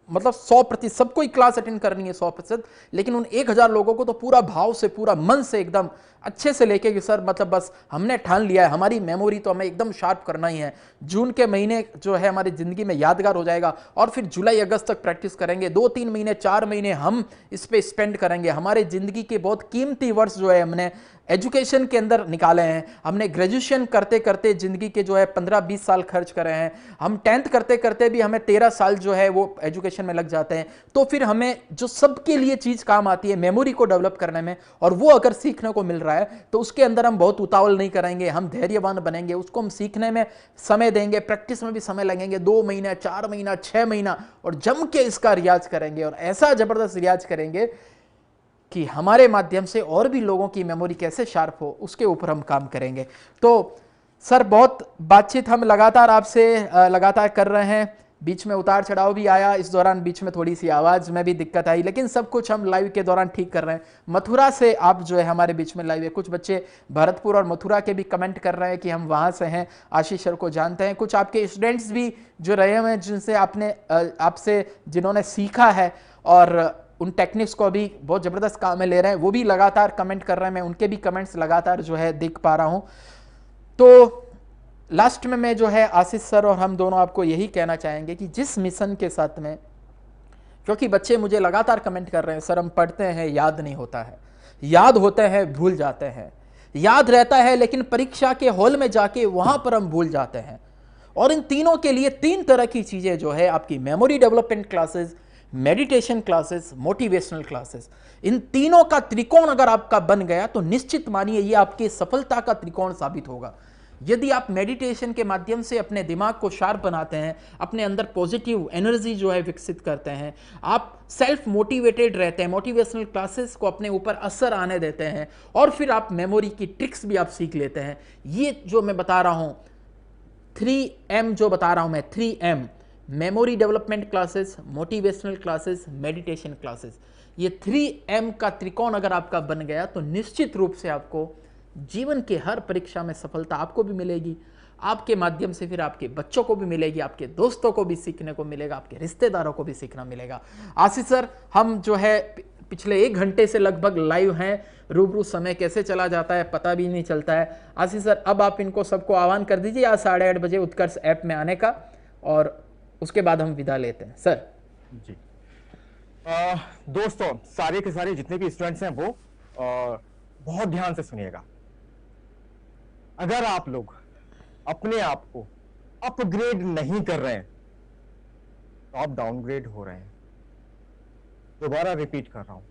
मतलब 100% सबको ही क्लास अटेंड करनी है 100%, लेकिन उन 1000 लोगों को तो पूरा भाव से पूरा मन से एकदम अच्छे से लेके कि सर मतलब बस हमने ठान लिया है हमारी मेमोरी तो हमें एकदम शार्प करना ही है। जून के महीने जो है हमारी जिंदगी में यादगार हो जाएगा, और फिर जुलाई अगस्त तक प्रैक्टिस करेंगे, 2-3 महीने 4 महीने हम इस पे स्पेंड करेंगे। हमारे जिंदगी के बहुत कीमती वर्ष जो है हमने एजुकेशन के अंदर निकाले हैं। हमने ग्रेजुएशन करते करते जिंदगी के जो है 15-20 साल खर्च करे हैं। हम 10th करते करते भी हमें 13 साल जो है वो एजुकेशन में लग जाते हैं। तो फिर हमें जो सबके लिए चीज काम आती है मेमोरी को डेवलप करने में, और वो अगर सीखने को मिल रहा है तो उसके अंदर हम बहुत उतावल नहीं करेंगे, हम धैर्यवान बनेंगे, उसको हम सीखने में समय देंगे, प्रैक्टिस में भी समय लगेंगे, 2 महीना 4 महीना 6 महीना, और जम के इसका रियाज करेंगे, और ऐसा जबरदस्त रियाज करेंगे कि हमारे माध्यम से और भी लोगों की मेमोरी कैसे शार्प हो उसके ऊपर हम काम करेंगे। तो सर बहुत बातचीत हम लगातार आपसे लगातार कर रहे हैं, बीच में उतार चढ़ाव भी आया, इस दौरान बीच में थोड़ी सी आवाज़ में भी दिक्कत आई, लेकिन सब कुछ हम लाइव के दौरान ठीक कर रहे हैं। मथुरा से आप जो है हमारे बीच में लाइव है, कुछ बच्चे भरतपुर और मथुरा के भी कमेंट कर रहे हैं कि हम वहाँ से हैं, आशीष सर को जानते हैं। कुछ आपके स्टूडेंट्स भी जो रहे हुए हैं जिनसे आपसे जिन्होंने सीखा है और उन टेक्निक्स को भी बहुत ज़बरदस्त काम में ले रहे हैं, वो भी लगातार कमेंट कर रहे हैं, मैं उनके भी कमेंट्स लगातार जो है देख पा रहा हूँ। तो लास्ट में मैं जो है आशीष सर और हम दोनों आपको यही कहना चाहेंगे कि जिस मिशन के साथ में, क्योंकि बच्चे मुझे लगातार कमेंट कर रहे हैं सर हम पढ़ते हैं याद नहीं होता है, याद होते हैं भूल जाते हैं, याद रहता है लेकिन परीक्षा के हॉल में जाके वहां पर हम भूल जाते हैं। और इन तीनों के लिए 3 तरह की चीजें जो है आपकी memory development classes, meditation classes, motivational classes, इन तीनों का त्रिकोण अगर आपका बन गया तो निश्चित मानिए ये आपकी सफलता का त्रिकोण साबित होगा। यदि आप मेडिटेशन के माध्यम से अपने दिमाग को शार्प बनाते हैं, अपने अंदर पॉजिटिव एनर्जी जो है विकसित करते हैं, आप सेल्फ मोटिवेटेड रहते हैं, मोटिवेशनल क्लासेस को अपने ऊपर असर आने देते हैं, और फिर आप मेमोरी की ट्रिक्स भी आप सीख लेते हैं। ये जो मैं बता रहा हूं 3M जो बता रहा हूं मैं 3M, memory development classes, motivational classes, meditation classes, ये 3M का त्रिकोण अगर आपका बन गया तो निश्चित रूप से आपको जीवन के हर परीक्षा में सफलता आपको भी मिलेगी, आपके माध्यम से फिर आपके बच्चों को भी मिलेगी, आपके दोस्तों को भी सीखने को मिलेगा, आपके रिश्तेदारों को भी सीखना मिलेगा। आशीष सर हम जो है पिछले 1 घंटे से लगभग लाइव हैं, रूबरू समय कैसे चला जाता है पता भी नहीं चलता है। आशीष सर अब आप इनको सबको आह्वान कर दीजिए आज 8:30 बजे उत्कर्ष ऐप में आने का, और उसके बाद हम विदा लेते हैं सर। जी दोस्तों, सारे के सारे जितने भी स्टूडेंट्स हैं वो बहुत ध्यान से सुनिएगा। अगर आप लोग अपने आप को अपग्रेड नहीं कर रहे हैं तो आप डाउनग्रेड हो रहे हैं। दोबारा रिपीट कर रहा हूं,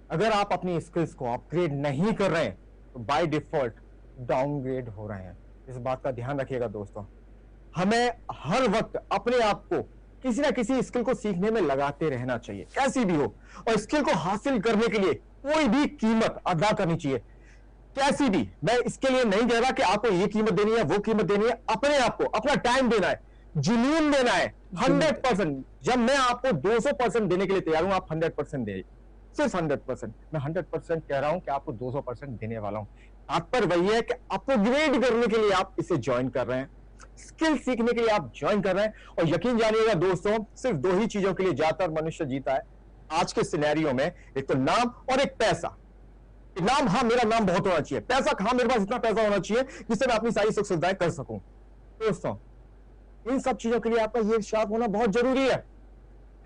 अगर आप अपनी स्किल्स को अपग्रेड नहीं कर रहे हैं तो बाय डिफॉल्ट डाउनग्रेड हो रहे हैं। इस बात का ध्यान रखिएगा दोस्तों। हमें हर वक्त अपने आप को किसी ना किसी स्किल को सीखने में लगाते रहना चाहिए, कैसी भी हो, और स्किल को हासिल करने के लिए कोई भी कीमत अदा करनी चाहिए, कैसी भी। मैं इसके लिए नहीं कह रहा कि आपको ये कीमत देनी है वो कीमत देनी है, अपने आप को अपना टाइम देना है, जुनून देना है 100%। जब मैं आपको 200% देने के लिए तैयार हूं, आप 100% दे, सिर्फ 100%। मैं 100% कह रहा हूं कि आपको 200% देने वाला हूं। तात्पर्य वही है कि अपग्रेड करने के लिए आप इसे ज्वाइन कर रहे हैं, स्किल सीखने के लिए आप ज्वाइन कर रहे हैं। और यकीन जानिएगा दोस्तों, सिर्फ 2 ही चीजों के लिए ज्यादातर मनुष्य जीता है आज के सिनेरियो में, एक तो नाम और एक पैसा। नाम, हाँ मेरा नाम बहुत होना चाहिए, पैसा हाँ मेरे पास इतना पैसा होना चाहिए जिससे मैं अपनी सारी सुख सुविधाएं कर सकूं। दोस्तों इन सब चीजों के लिए आपका ये शार्प होना बहुत जरूरी है,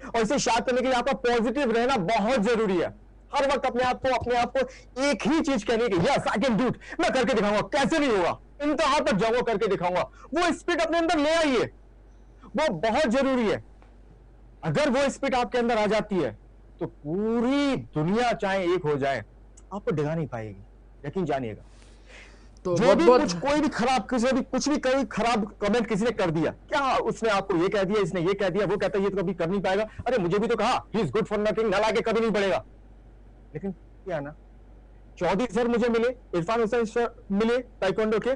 और इसे शार्प करने के लिए आपका पॉजिटिव रहना बहुत जरूरी है। हर वक्त अपने आप को एक ही चीज कहनी कि yes I can do it, मैं करके दिखाऊंगा, कैसे नहीं होगा, इंतहा तक जाऊंगा, करके दिखाऊंगा। वो स्पिरिट अपने अंदर ले आइए, वो बहुत जरूरी है। अगर वो स्पिरिट आपके अंदर आ जाती है तो पूरी दुनिया चाहे एक हो जाए आपको डिगा नहीं पाएगी, यकीन जानिएगा। तो जो भी कुछ कोई भी खराब किसी भी कुछ भी कोई खराब कमेंट किसी ने कर दिया, क्या उसने आपको ये कह दिया, इसने ये कह दिया, वो कहता है ये तो कभी कर नहीं पाएगा, अरे मुझे भी तो कहा he is good for nothing, ना लाके कभी नहीं बढ़ेगा। लेकिन क्या ना, चौधरी सर मुझे मिले, इरफान हुसैन सर मिले ताइक्वांडो के,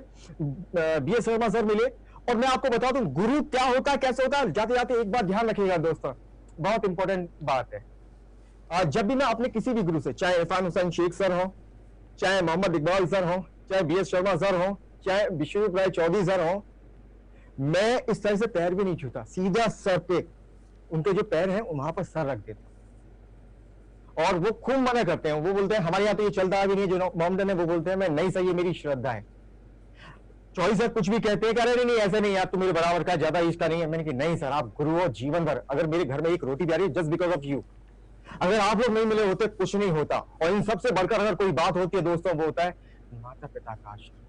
बीएस शर्मा सर मिले, और मैं आपको बता दूं गुरु क्या होता है, कैसे होता है। जाते जाते एक बात ध्यान रखिएगा दोस्तों, बहुत इंपॉर्टेंट बात है। जब भी मैं अपने किसी भी गुरु से, चाहे इरफान हुसैन शेख सर हो, चाहे मोहम्मद इकबाल सर हो, चाहे बीएस शर्मा सर हो, चाहे विश्वजीत राय चौधरी सर हो, मैं इस तरह से पैर भी नहीं छूता, सीधा सर पे उनके जो पैर हैं वहां पर सर रख देता। और वो खूब मना करते हैं, वो बोलते हैं हमारे यहाँ तो ये चलता भी नहीं है, जो मोहम्मदन है वो बोलते हैं मैं नहीं सही, ये मेरी श्रद्धा है। चौधरी सर कुछ भी कहते हैं, कह रहे नहीं ऐसे नहीं यार, तुम मेरे बराबर का, ज्यादा इसका नहीं है। मैंने कहा नहीं सर, आप गुरु हो जीवन भर, अगर मेरे घर में एक रोटी भी आ रही है जस्ट बिकॉज ऑफ यू, अगर आप लोग नहीं मिले होते कुछ नहीं होता। और इन सबसे बढ़कर अगर कोई बात होती है दोस्तों, वो होता है माता पिता का आशीर्वाद,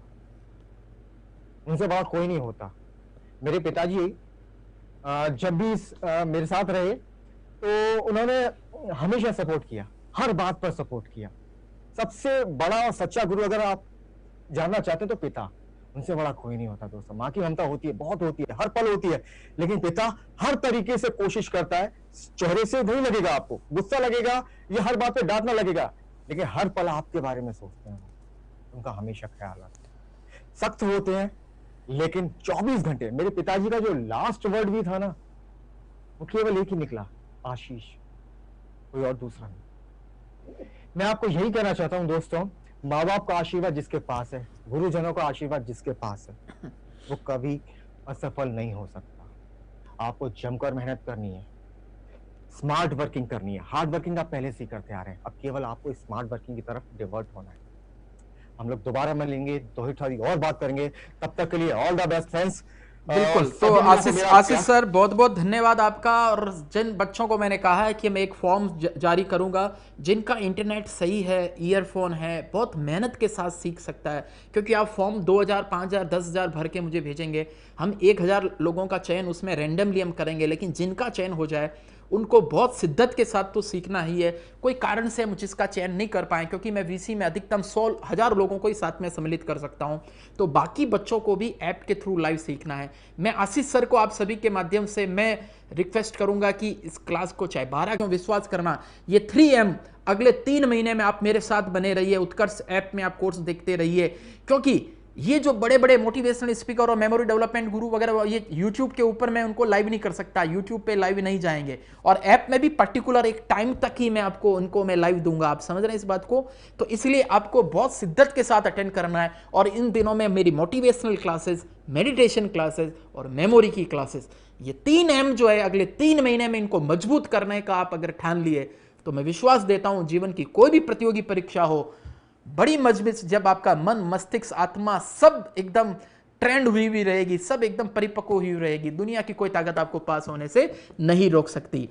उनसे बड़ा कोई नहीं होता। मेरे पिताजी जब भी मेरे साथ रहे तो उन्होंने हमेशा सपोर्ट किया, हर बात पर सपोर्ट किया। सबसे बड़ा और सच्चा गुरु अगर आप जानना चाहते हैं तो पिता, उनसे बड़ा कोई नहीं होता दोस्तों। माँ की ममता होती है, बहुत होती है, हर पल होती है, लेकिन पिता हर तरीके से कोशिश करता है। चेहरे से नहीं लगेगा आपको, गुस्सा लगेगा या हर बात पे डांटना लगेगा, लेकिन हर पल आपके बारे में सोचते हैं, उनका हमेशा ख्याल आता है। सख्त होते हैं लेकिन 24 घंटे। मेरे पिताजी का जो लास्ट वर्ड भी था ना, वो केवल एक ही निकला, आशीष, कोई और दूसरा नहीं। मैं आपको यही कहना चाहता हूं दोस्तों, माँ बाप का आशीर्वाद जिसके पास है, गुरुजनों का आशीर्वाद जिसके पास है, वो कभी असफल नहीं हो सकता। आपको जमकर मेहनत करनी है, स्मार्ट वर्किंग करनी है। हार्ड वर्किंग आप पहले से ही करते आ रहे हैं, अब केवल आपको स्मार्ट वर्किंग की तरफ डिवर्ट होना है। हम लोग दोबारा मिलेंगे, थोड़ी और बात करेंगे, तब तक के लिए ऑल द बेस्ट फ्रेंड्स। बिल्कुल। तो आशीष सर बहुत बहुत धन्यवाद आपका। और जिन बच्चों को मैंने कहा है कि मैं एक फॉर्म जारी करूंगा, जिनका इंटरनेट सही है, ईयरफोन है, बहुत मेहनत के साथ सीख सकता है, क्योंकि आप फॉर्म 2000, 5000, 10,000 भर के मुझे भेजेंगे, हम 1000 लोगों का चयन उसमें रैंडमली हम करेंगे, लेकिन जिनका चयन हो जाए उनको बहुत शिद्दत के साथ तो सीखना ही है। कोई कारण से हम जिसका चयन नहीं कर पाए, क्योंकि मैं वीसी में अधिकतम 100,000 लोगों को ही साथ में सम्मिलित कर सकता हूं, तो बाकी बच्चों को भी ऐप के थ्रू लाइव सीखना है। मैं आशीष सर को आप सभी के माध्यम से मैं रिक्वेस्ट करूंगा कि इस क्लास को चाहे 12 क्यों विश्वास करना, ये 3M अगले 3 महीने में आप मेरे साथ बने रहिए, उत्कर्ष ऐप में आप कोर्स देखते रहिए, क्योंकि ये जो बड़े बड़े मोटिवेशनल स्पीकर और मेमोरी डेवलपमेंट गुरु वगैरह, ये यूट्यूब के ऊपर मैं उनको लाइव नहीं कर सकता, यूट्यूब पे लाइव नहीं जाएंगे, और ऐप में भी पर्टिकुलर एक टाइम तक ही मैं आपको उनको मैं लाइव दूंगा। आप समझ रहे हैं इस बात को? तो इसलिए आपको बहुत शिद्दत के साथ अटेंड करना है। और इन दिनों में मेरी मोटिवेशनल क्लासेस, मेडिटेशन क्लासेस और मेमोरी की क्लासेस, ये 3M जो है अगले 3 महीने में इनको मजबूत करने का आप अगर ठान लिए, तो मैं विश्वास देता हूं जीवन की कोई भी प्रतियोगी परीक्षा हो, बड़ी मजबूत, जब आपका मन, मस्तिष्क, आत्मा सब एकदम ट्रेंड हुई भी रहेगी, सब एकदम परिपक्व हुई रहेगी, दुनिया की कोई ताकत आपको पास होने से नहीं रोक सकती।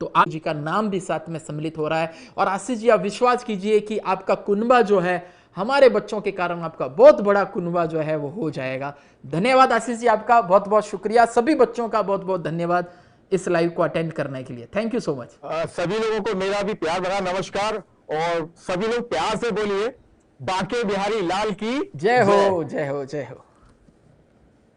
तो आप जी का नाम भी साथ में सम्मिलित हो रहा है। और आशीष जी, आप विश्वास कीजिए कि आपका कुनबा जो है, हमारे बच्चों के कारण आपका बहुत बड़ा कुनबा जो है वो हो जाएगा। धन्यवाद आशीष जी, आपका बहुत बहुत शुक्रिया। सभी बच्चों का बहुत बहुत धन्यवाद इस लाइव को अटेंड करने के लिए। Thank you so much. सभी लोगों को मेरा भी प्यार भरा नमस्कार, और सभी लोग प्यार से बोलिए बांके बिहारी लाल की जय हो, जय हो, जय हो।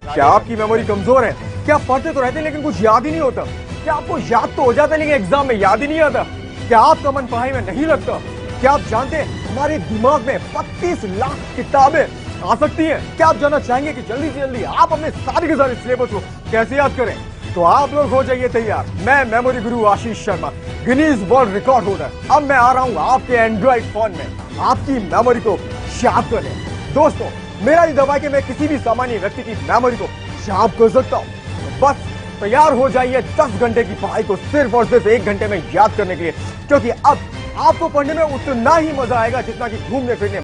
क्या आपकी मेमोरी कमजोर है? क्या आप पढ़ते तो रहते हैं लेकिन कुछ याद ही नहीं होता? क्या आपको याद तो हो जाता है लेकिन एग्जाम में याद ही नहीं आता? क्या आपका मन पढ़ाई में नहीं लगता? क्या आप जानते हैं हमारे दिमाग में 32 लाख किताबें आ सकती हैं? क्या आप जानना चाहेंगे कि जल्दी से जल्दी आप अपने सारे के सारे सिलेबस को कैसे याद करें? तो आप लोग हो जाइए तैयार। मैं memory guru Ashish Sharma, Guinness world record holder, अब मैं आ रहा हूं आपके एंड्रॉइड फोन में आपकी मेमोरी को शार्प करने। दोस्तों, मेरा ये दवा है कि मैं किसी भी सामान्य व्यक्ति की मेमोरी को शार्प कर सकता हूं। तो बस तैयार हो जाइए 10 घंटे की पढ़ाई को सिर्फ और सिर्फ 1 घंटे में याद करने के लिए, क्योंकि अब आपको पढ़ने में उतना ही मजा आएगा जितना कि घूमने फिरने